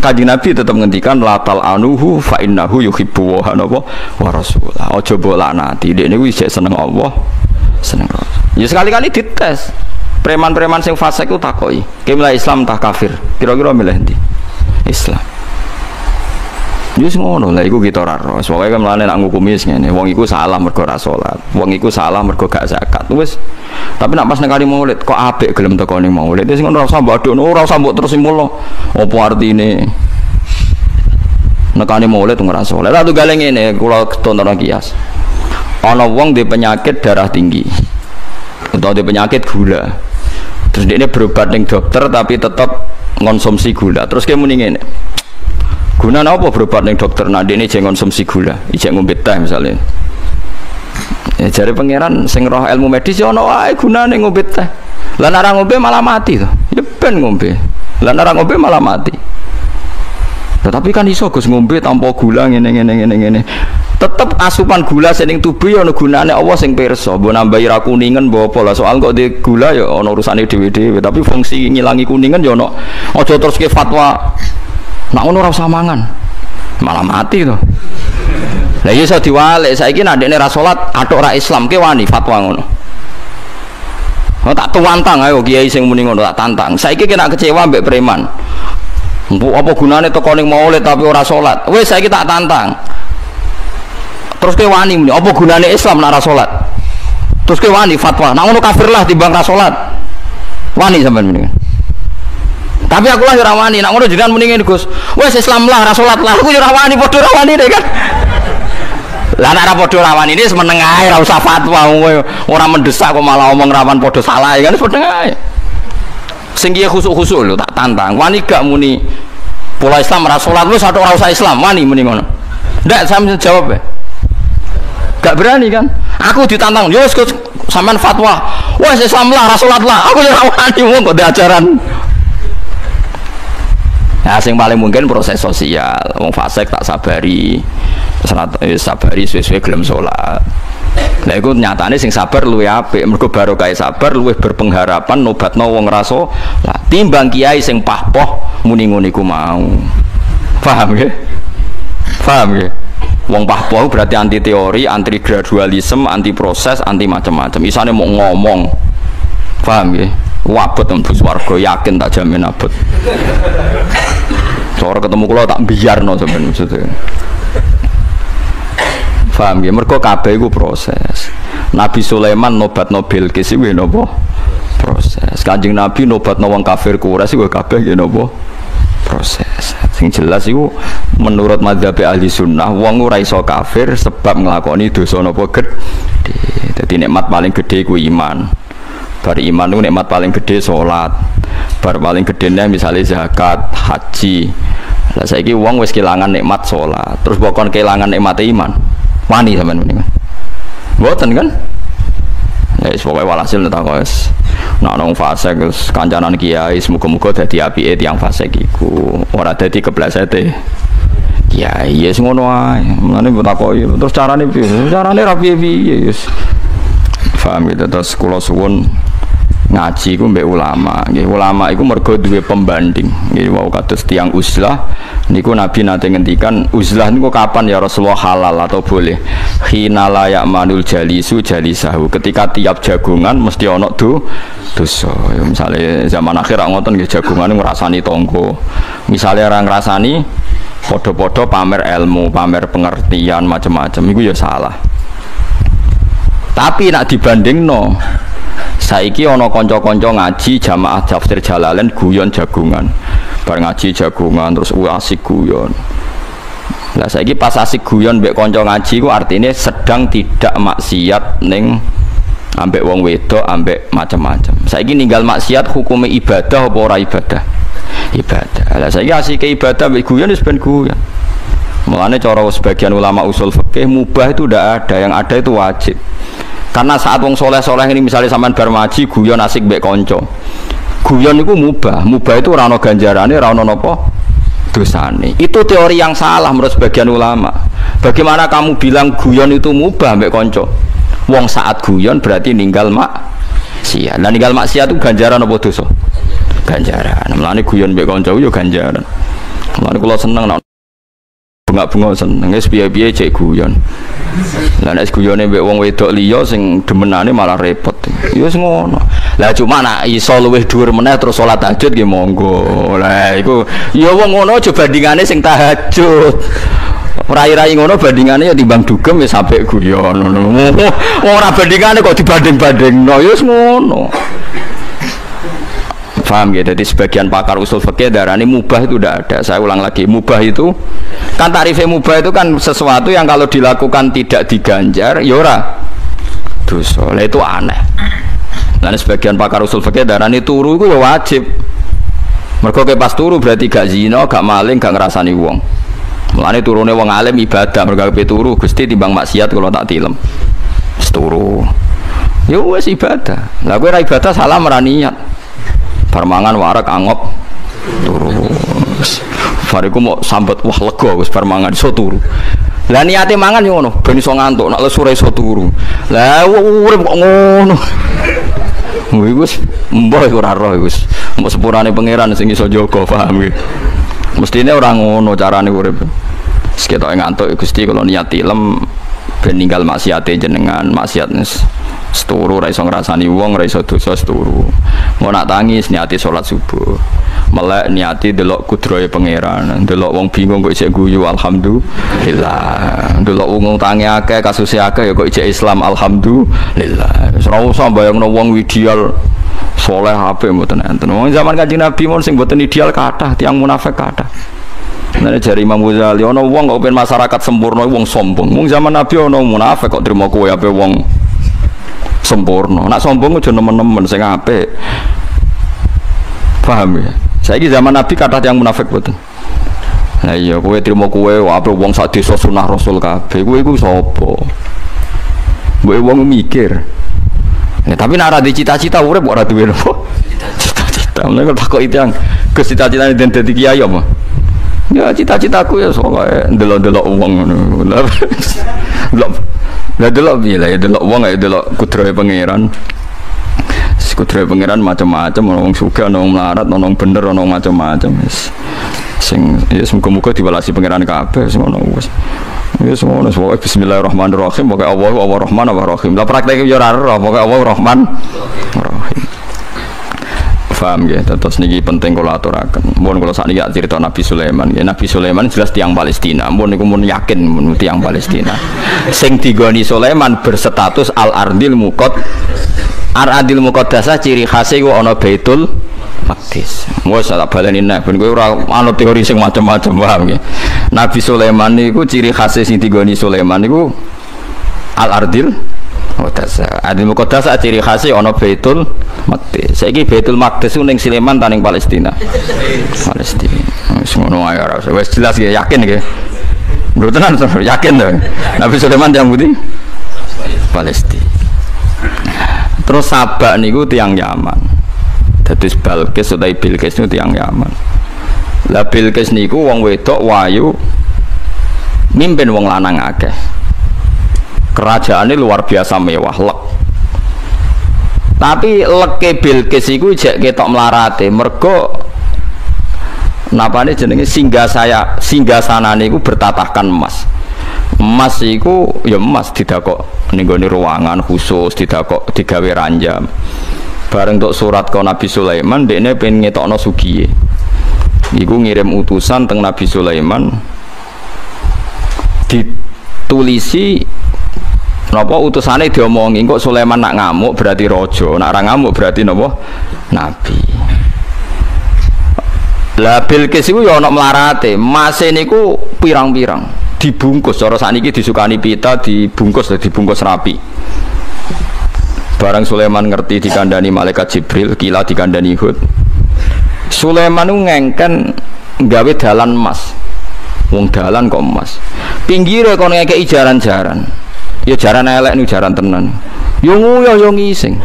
Speaker 1: Kanjeng Nabi tetap ngendikan latal anuhu fa innahu yuhibbu wa rasulah. Aja mbok laknati. Dekne kuwi isih seneng Allah, seneng Rasul. Ya sekali-kali dites. Preman-preman sing fasik ku takoki, "Ki milih Islam tah kafir?" Kira-kira milih ndi? Islam. Wis ngono lha iku kita ora ros. Pokoke kan mlane nak ngukumi wis ngene. Wong iku salah mergo ora salat. Wong iku salah mergo gak zakat. Wis. Tapi nak pas nekani maulid kok apik gelem teko ning maulid. Wis ngono ora usah mbok adukno, ora usah mbok terus simpulno. Apa artine? Nekani maulid ora salat. Lah tunggale ngene, kula tonton kias. Ana wong di penyakit darah tinggi. Atau di penyakit gula. Terus dia berobat ning dokter tapi tetap konsumsi gula. Terus dia muni ngene. Gunane apa berobat ning dokter nek dene jek konsumsi gula, ijek ngombe teh misale. Ya jare pangeran sing roh ilmu medis ya ana wae gunane ngombe teh. Lah nek ora ngombe malah mati to. Ya ben ngombe. Lah nek ora ngombe malah mati. Tetapi kan iso Gus ngombe tanpa gula ngene. Tetep asupan gula sing ning tubuh ya ana gunane Allah sing pirsa. Mbok nambahi ra kuningen mbok apa lah soal kok di gula ya ana urusane dhewe-dhewe, tapi fungsi ngilangi kuningen ya ana. Aja terus ke fatwa nak ngono ora usah mangan. Malah mati to. Lah iya iso diwalik, saiki nek ndekne ra salat, atuk ra Islam ke wani fatwa ngono. Oh tak tuantang ayo kiai sing muni ngono tak tantang. Saiki kena kecewa mbek preman. Mbok apa gunane teko ning maulid tapi ora salat. Wis saiki tak tantang. Terus ke wani muni, apa gunane Islam nek ora salat? Terus ke wani fatwa. Nak ngono kafirlah timbang ra salat. Wani sampean muni. Tapi aku lah ora wani, nak ngono jenengan muni ngene Gus. Wes Islam lah, ra salat lah. Aku ora wani, padha ora wani deh kan. Lah nek ora padha ora wani ini semeneng ae, ora usah fatwa ora mendesak kok malah omong rawan padha salah kan padha ae. Sing kiye khusuk-khusuk lho tak tantang. Wani gak muni pola Islam ra salat wis ora usah Islam, wani muni ngono. Ndak sampeyan jawab ya. Gak berani kan? Aku ditantang, yo Gus sampean fatwa. Wes Islam lah, ra salat lah. Aku ora wani wong kok diajaran. Nah, yang paling mungkin proses sosial, wong fasik tak sabari, sabari sesuai gelem sholat. Nah, itu nyatane sing sabar luwih apik, mergo barokah sabar luwih berpengharapan nobatno wong raso. Lah, timbang kiai sing pahpoh muni ngono iku mau. Paham ya? Paham ya? Wong pahpoh berarti anti teori, anti gradualisme, anti proses, anti macam-macam. Isane mau ngomong. Paham ya? Wabot tembus warga yakin tak jamin abot. Soal ketemu kula tak biarno sampeyan maksudnya. Paham ya? Mergo kabeh iku proses. Nabi Sulaiman nobatno Bilqis iku napa? Proses. Kanjeng Nabi nobatno wong kafir Quraisy iku kabeh ya napa? Proses. Sing jelas iku menurut mazhab ahli sunnah wong ora iso kafir sebab nglakoni dosa napa gedhe. Dadi nikmat paling gedhe iku iman. Bar iman itu nikmat paling gede sholat, bar paling gedenya misalnya zakat, haji. Lah saiki wong wis kehilangan nikmat sholat, terus bokon kehilangan nikmat iman. Wani sampean mendingan. Mboten kan? Ya pokoke walhasil tak kok wis nek nang fase wis kancanan kiai muga-muga dadi apike tiyang fase iku ora dadi keblesete. Ya iya ngono ae. Mulane mbok takoki terus carane piye? Carane ra piye-piye wis. Paham gitu terus kula suwun ngaji ku mbek ulama nggih ulama iku mergo duwe pembanding nggih wau kados tiyang uzlah niku Nabi nate ngendikan uzlah niku kapan ya Rasulullah halal atau boleh khina la ya'manul jalisu jalisahu ketika tiap jagungan mesti ana dosa ya misale zaman akhir ngoten nggih jagungan ngrasani tangga misale ora ngrasani padha-padha pamer ilmu pamer pengertian macam-macam iku ya salah tapi nak dibandingno saiki ana kanca-kanca ngaji jamaah tafsir Jalalain guyon jagungan. Bar ngaji jagungan terus asik guyon. Lah saiki pas asik guyon mbek kanca ngaji ku artine sedang tidak maksiat ning ambek wong wedok ambek macam-macam. Saiki ninggal maksiat hukume ibadah apa ora ibadah? Ibadah. Lah saiki asike ibadah mbek guyon wis ben guyon. Mulane cara sebagian ulama usul fikih mubah itu ndak ada, yang ada itu wajib. Karena saat wong soleh-soleh ini misalnya sampean bar maji guyon asik mbek kanca. Guyon itu mubah itu ora ana ganjarane, ora ana napa dosane. Itu teori yang salah menurut sebagian ulama. Bagaimana kamu bilang guyon itu mubah mbek kanca? Wong saat guyon berarti ninggal maksiat. Lah ninggal maksiat itu ganjaran apa dosa? Ganjaran. Mulane guyon mbek kanca yo ganjaran. Mulane kula seneng nek bunga-bunga seneng wis piye-piye cek guyon. Lah nek guyone mbek wong wedok liya sing demenane malah repot. Ya wis ngono. Lah cuma nek iso luwih dhuwur meneh terus salat tahajud nggih monggo. Lah iku ya wong ngono aja bandingane sing tahajud. Rai-rai ngono bandingane ya timbang dugem wis apik guyon ngono. Ora bandingane kok dibanding-bandingno ya wis ngono. Paham ya, jadi sebagian pakar usul fikih darani mubah itu tidak ada. Saya ulang lagi, mubah itu kan tarifnya mubah itu kan sesuatu yang kalau dilakukan tidak diganjar ya ora dosa. Lah itu aneh. Dan sebagian pakar usul fikih darani turu itu ya wajib. Mergo ke pas turu berarti gak zina, gak maling, gak ngrasani wong. Mulane turune wong alim ibadah, mergo ke turu Gusti timbang maksiat kalau tak tilem. Wis turu. Ya wis ibadah. Lah kowe ora ibadah salah meraniat. Permangan warak angop turu. Bariku mau sambet wah lega wis permangan iso turu. Lah niate mangan yo ngono, ben iso ngantuk, nek lesu iso turu. Lah urip kok ngono. Wis mbah ora roh wis. Mbok sepurane pangeran sing iso jaga, paham iki. Mestine ora ngono carane urip. Wis ketok ngantuk Gusti kalau niat tilem ben ninggal maksiate jenengan, maksiat seturu ra iso ngrasani wong, ra iso dosa seturu. Mau nak tangis niati salat subuh. Melek niati delok kudrohe pangeran, delok wong bingung kok isih guyu alhamdulillah. Delok wong tangi akeh, kasuse akeh ya kok isih Islam alhamdulillah. Wis ora usah bayangno wong ideal saleh apik mboten enten. Wong zaman Kanjeng Nabi mon sing mboten ideal kathah, tiyang munafik kathah. Nah jari Imam Ghazali ana wong kok ben masyarakat sempurna wong sombong. Wong zaman Nabi ana munafik kok trimo kowe ape wong sempurna. Nak sombong aja nemen-nemen sing apik. Paham ya? Saiki zaman Nabi kathah yang munafik boten. Lah iya kowe trimo kowe ape wong sak desa sunah Rasul kabeh. Kowe iku sapa? Kowe wong mikir. Ya, tapi nek ora cita-cita urip kok ora duwe apa? Cita-cita. Nek takok itu yang Gus cita-citane dadi kiai apa? Ya cita-citaku ya soalnya delok-delok wong ngono. Lah delok piye lah ya delok wong ya delok kudrahe pangeran. Kudrahe pangeran macam-macam, ana wong sugih, ana wong melarat, ana wong bener, ana macam-macam wis. Sing ya muga-muga diwelasi pangeran kabeh sing ngono wis. Wis ngono wae bismillahirrahmanirrahim, pokoke Allah Rahman Rahim. Lah praktek yo ora ora, pokoke Allah Rahman Rahim. Paham ya, terus niki penting kula aturaken. Mun kula sakniki cerita Nabi Sulaiman, ya Nabi Sulaiman jelas tiyang Palestina. Mun niku mun yakin mun tiyang Palestina. Sing digoni Sulaiman berstatus al-ardil Ar-Adil Muqaddasah ciri khasnya itu ada Baitul Maqdis. Wes tak baleni nek ben kowe ora ana teori sing macam-macam paham ya. Nabi Sulaiman niku ciri khasnya sing digoni Sulaiman niku Al-Ardil Muqaddasah. Adil Muqaddasah ciri khasnya ana Baitul Maqdis. Saiki Baitul Maqdis ning Sulaiman ta ning Palestina. Palestina. Wis ngono ae ora wis jelas ya yakin nggih. Mboten yakin to. Nabi Sulaiman yang putih Palestina. Terus Sabak niku tiyang Yaman. Dadi Balkis utawa Bilqis niku tiyang Yaman. Lah Bilqis niku wong wedok wayu mimpin wong lanang akeh. Kerajaannya luar biasa mewah, lek. Tapi leke Bilqis iku jek ketok melarate, mergo napane jenenge singgasanane iku bertatahkan emas. Emas iku ya emas didakok ning gone ruangan khusus, didakok digawe ranjam. Bareng tok surat ke Nabi Sulaiman, dekne pengen ngetokno sugiye. Iku ngirim utusan teng Nabi Sulaiman ditulisi napa utusane diomongi kok Sulaiman nak ngamuk berarti raja, nak ora ngamuk berarti napa nabi. Lah Bilqis iku ya ana melarate, mase niku pirang-pirang dibungkus cara sakniki disukani pita dibungkus rapi. Barang Sulaiman ngerti dikandani malaikat Jibril, kila dikandani Hud. Sulaiman itu ngengken gawe dalan emas. Wong dalan kok emas. Pinggire kono ngekeki jaran-jaran. Ya jaran elek niku jaran tenan. Ya nguyah ya ngising.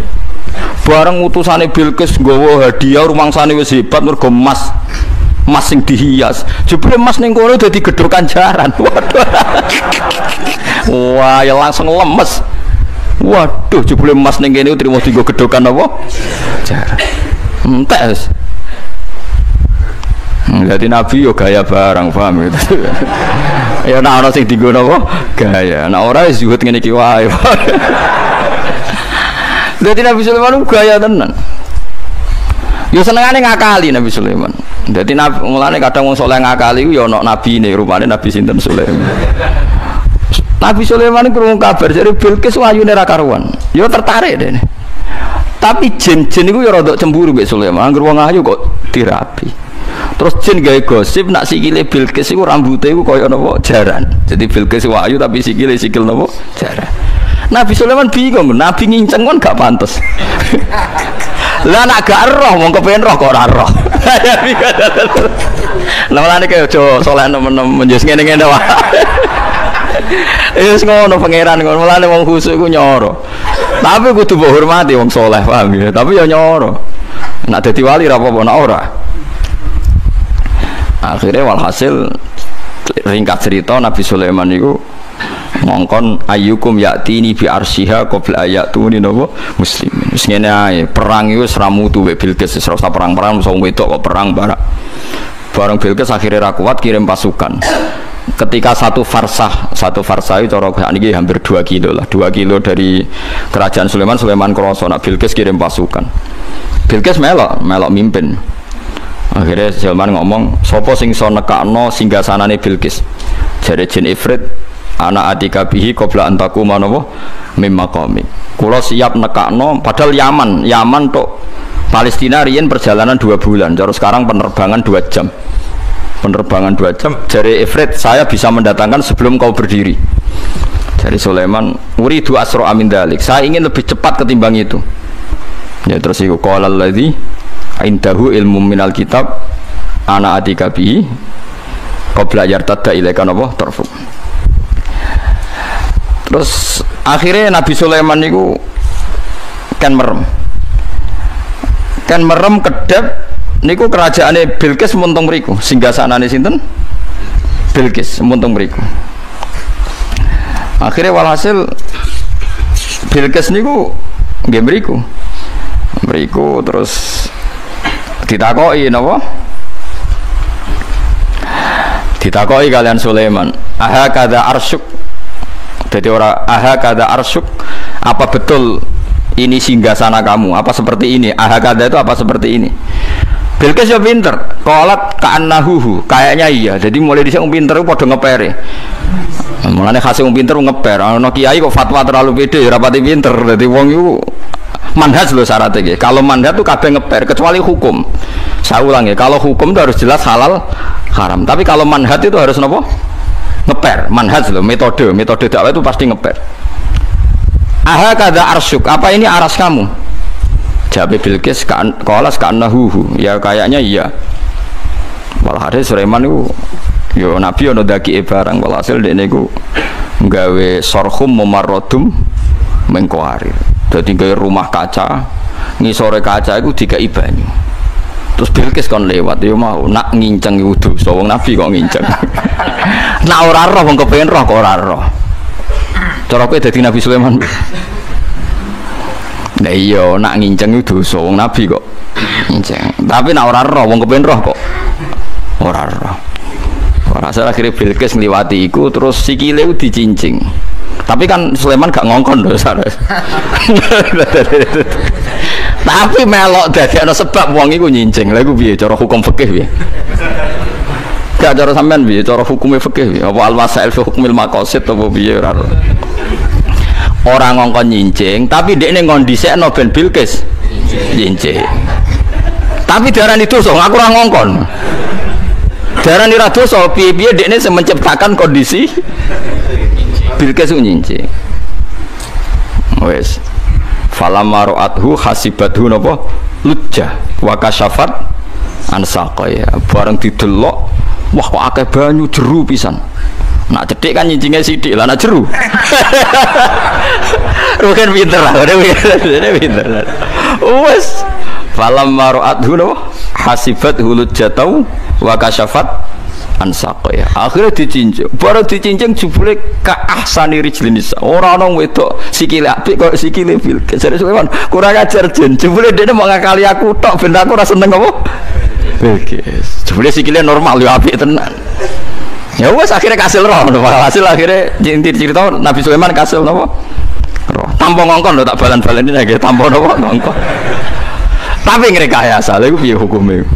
Speaker 1: Bareng utusane Bilqis nggawa hadiah rumangsane wis hebat mergo emas. Emas sing dihias. Jebule emas ning kono dadi gedhokan jaran. Waduh. Wah, ya langsung lemes. Waduh, jebule emas ning kene trimo dienggo gedhokan apa? Jaran. Entek wis. Jadi Nabi yo gaya barang, paham gitu. Ya nek ana sing dienggo napa? Gaya. Nek ora wis zuhud ngene iki wae. Dadi Nabi Sulaiman gaya tenan. Yo senengane ngakali Nabi Sulaiman. Dadi mulane kadang wong saleh ngakali ku yo ana nabine, rupane Nabi sinten Sulaiman. Nabi Sulaiman krungu kabar jare Bilqis wayune ra karuan. Yo tertarik dene. Tapi jin-jin iku yo rada cemburu mbek Sulaiman. Angger wong ayu kok dirapi. Terus jin gawe gosip nak sikile Bilqis iku rambute iku kaya napa jaran. Jadi Bilqis wayu tapi sikil napa jaran. Nabi Sulaiman bingung, Nabi nginceng kan gak pantes. Lah nak gak roh wong kepen roh kok ora roh. Lah mulane kaya aja saleh nemen-nemen yo ngene-ngene wae. Wis ngono pangeran ngono, mulane wong khusuk iku nyoro. Tapi kudu mbok hormati wong saleh, paham ya. Tapi yo nyoro. Nak dadi wali ra apa-apa nak ora. Akhirnya walhasil ringkas cerita Nabi Sulaiman itu ngongkon ayyukum ya'tini bi arsyiha qabla ayatuni napa muslimin. Wis ngene ae, perang iku wis ra mutu mek Bilqis, wis ora perang-perang wong wedok kok perang bareng Bilqis akhirnya ra kuat kirim pasukan. Ketika satu farsah itu cara niki hampir 2 kilo lah. 2 kilo dari kerajaan Sulaiman krasa nak Bilqis kirim pasukan. Bilqis melok mimpin. Akhirnya Sulaiman ngomong, sopo sing iso nekakno singgasanane Bilqis. Jare jin Ifrit, ana atika bihi qabla antaku manawa mim maqami. Kula siap nekakno padahal Yaman tok Palestina riyen perjalanan 2 bulan. Cara sekarang penerbangan 2 jam. Penerbangan 2 jam. Jare Ifrit, saya bisa mendatangkan sebelum kau berdiri. Jare Sulaiman, uridu asra amin dalik. Saya ingin lebih cepat ketimbang itu. Ya terus iku qala allazi indahu ilmu minal kitab ana atika bihi qabla yartadda ilaika napa tarfu. Terus akhirnya Nabi Sulaiman niku kan merem kedep niku kerajaane Bilqis muntung mriku, singgasanane sinten? Bilqis muntung mriku. Akhirnya walhasil Bilqis niku nggih mriku terus ditakoki napa? Ditakoki kalian Sulaiman, aha kada arsyuk. Jadi ora aha kada arsyuk, apa betul ini singgasana kamu? Apa seperti ini? Aha kada itu apa seperti ini? Bilqis ya pinter. Qalat ka'annahu, kayaknya iya. Jadi mulai dhisik wong pinter padha ngepere. Mulane khase wong pinter ngeper. Ana kiai kok fatwa terlalu pede ora pati pinter. Dadi wong iku manhaj loh syaratnya gitu. Kalau manhaj itu kabeh ngeper kecuali hukum. Saya ulang ya, kalau hukum itu harus jelas halal haram. Tapi kalau manhaj itu harus apa? Ngeper. Manhaj loh, metode dakwah itu pasti ngeper. Aha kada arsyuk, apa ini aras kamu? Jawab Bilqis qalas ka'annahu. Ya kayaknya iya. Walhasil Sulaiman itu yo nabi ono daki barang walhasil dekne iku gawe sorhum mumarradum mengkoarir. Dadi gawe rumah kaca, ngisore kaca iku dikai banyu. Terus Bilqis kon lewat ya mau nak nginceng iku dosa wong Nabi kok nginceng. Nak ora roh wong kepengin roh kok ora roh. Cara kowe dadi Nabi Sulaiman. Lah iya nak nginceng iku dosa wong Nabi kok nginceng. Tapi nak ora roh wong kepengin roh kok ora roh. Ora salah akhirnya Bilqis ngliwati iku terus sikile ku dicincing. Tapi kan Sulaiman gak ngongkon lho sares. Tapi melok dadi ana sebab wong iku nyincing. Lha iku piye cara hukum fikih piye? Gak cara sampean piye cara hukume fikih piye? Apa al-masail fi hukmil maqasid apa piye ora? Ora ngongkon nyincing, tapi dekne ngondisekno ben Bilqis nyincing. Tapi diarani dosa, aku ora ngongkon. Diarani ra dosa, piye-piye dekne sing menciptakan kondisi Bilqis nyincing. Wes. Falamma ra'athu hasibathu napa lujjah wa kasyafat an saqaya. Bareng didelok, wah kok akeh banyu jeru pisan. Nak cedhik kan nyincinge sithik, lah nak jeru. Rugen pinter lah, udah pinter. Wes. Falamma ra'athu napa hasibathu lujjatau wa kasyafat ansaqaya. Akhirnya dicincang. Baru dicincang jebule ka ahsani rijlinis. Ora ana wedok sikile apik kok sikile Bilqis. Jare Sulaiman kurang ajar jen. Jebule dhekne mau ngakali aku tok ben aku ora seneng apa? Bilqis. Jebule sikile normal yo apik tenan. Ya wes akhirnya kasil roh. Hasil akhirnya inti cerita Nabi Sulaiman kasil napa? Roh. Tanpa ngongkon lho tak balan-baleni nggih tanpa napa ngongkon. Tapi ngrekayasa lha iku piye hukume?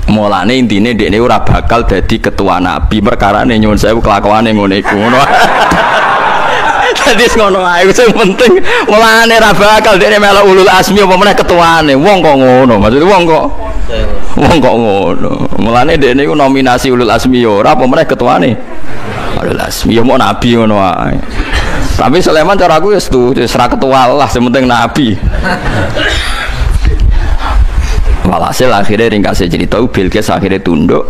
Speaker 1: Mulane intine dekne ora bakal dadi ketua nabi perkarane nyuwun sewu kelakuane ngene iku ngono. Dadi ngono ae sing penting mulane ora bakal dekne melok ulul asmi apa meneh ketuane. Wong kok ngono, maksud wong kok ngono. Mulane dekne iku nominasi ulul asmi ora apa meneh ketuane. Ulul asmi ya mau nabi ngono ae. Tapi Sulaiman cara aku ya setuju serah ketua lah sing penting nabi. Walhasil akhirnya ringkasnya cerita Bilqis akhirnya tunduk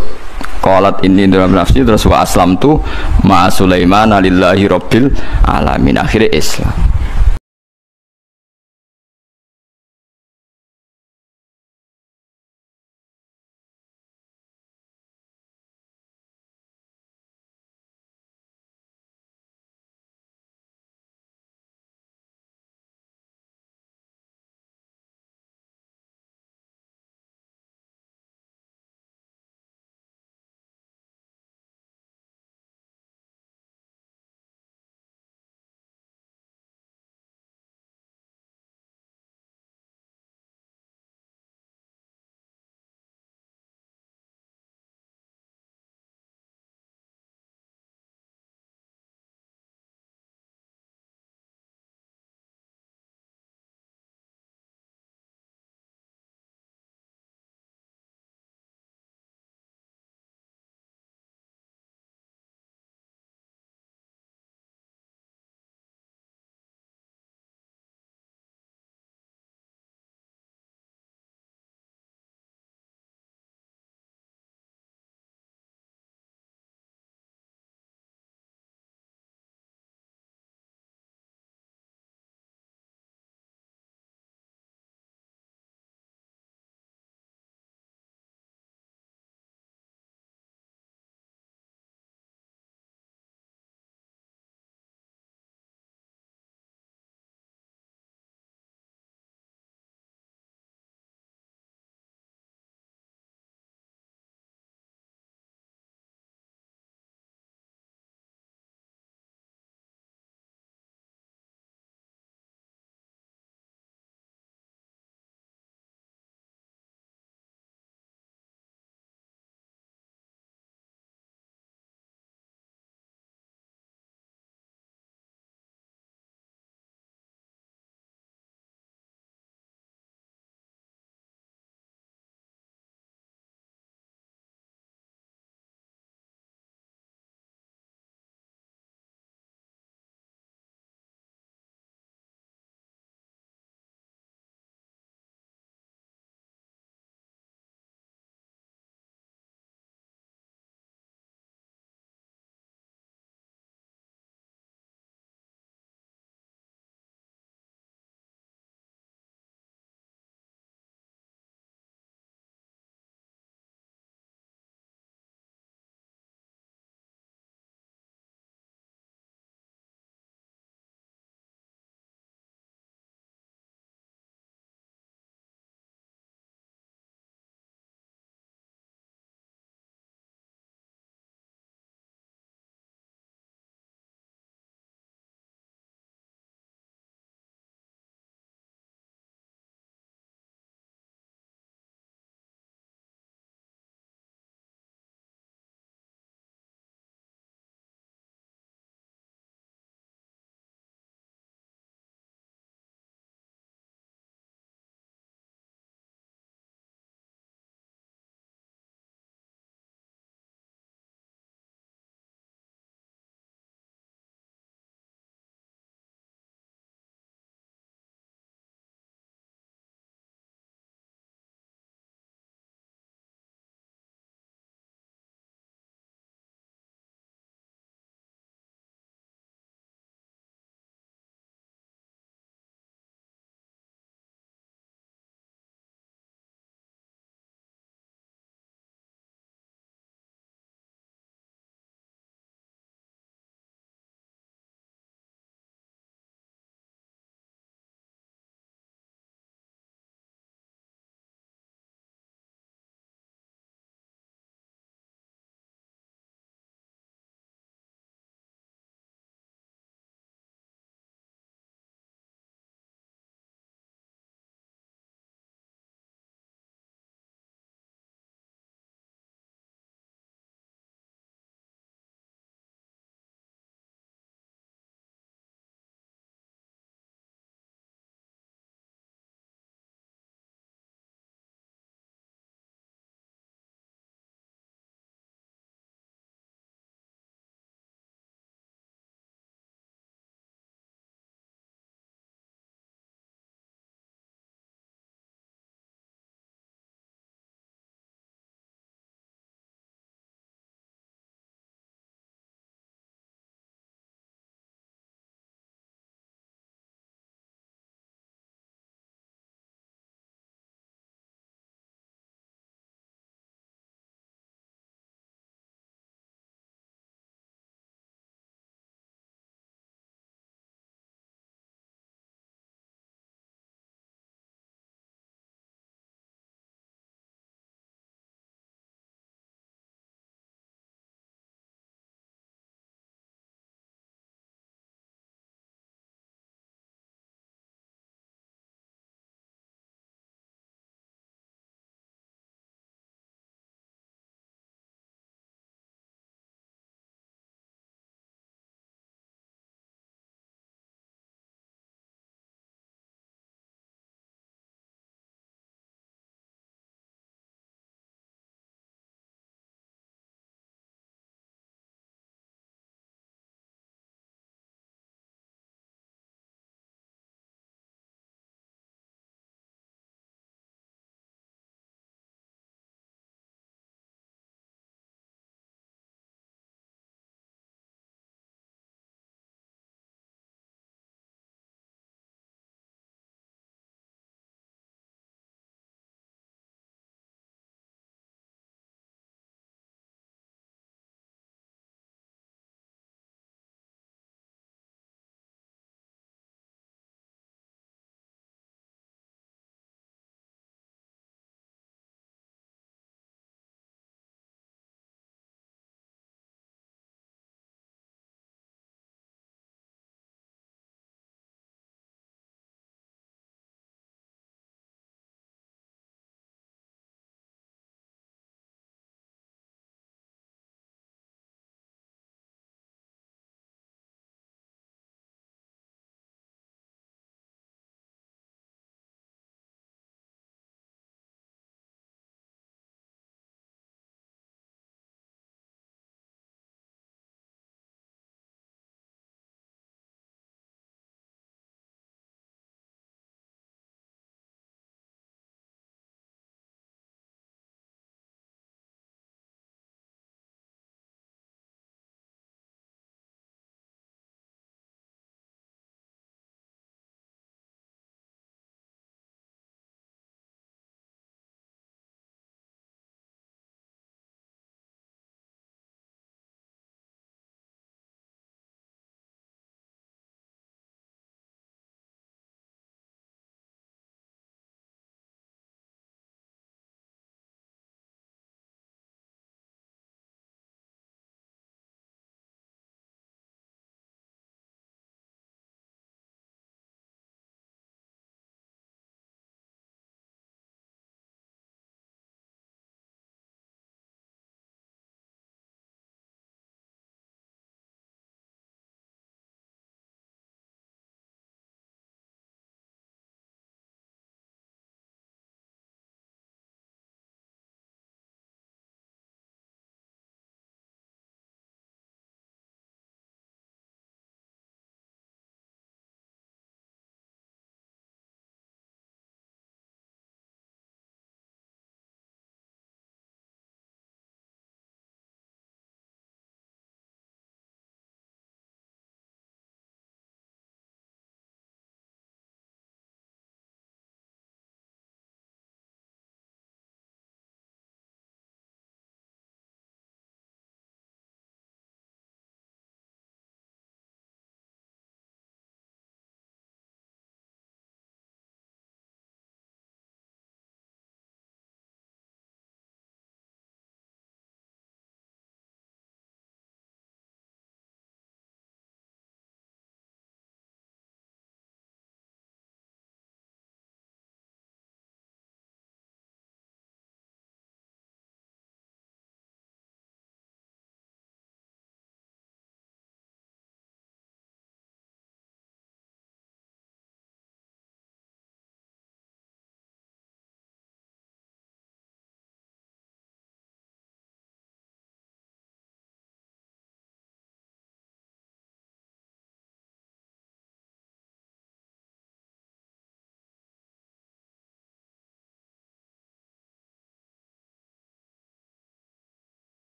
Speaker 1: qalat inni dalam nafsi terus wa aslam tu ma Sulaiman lillahi rabbil alamin akhirnya Islam.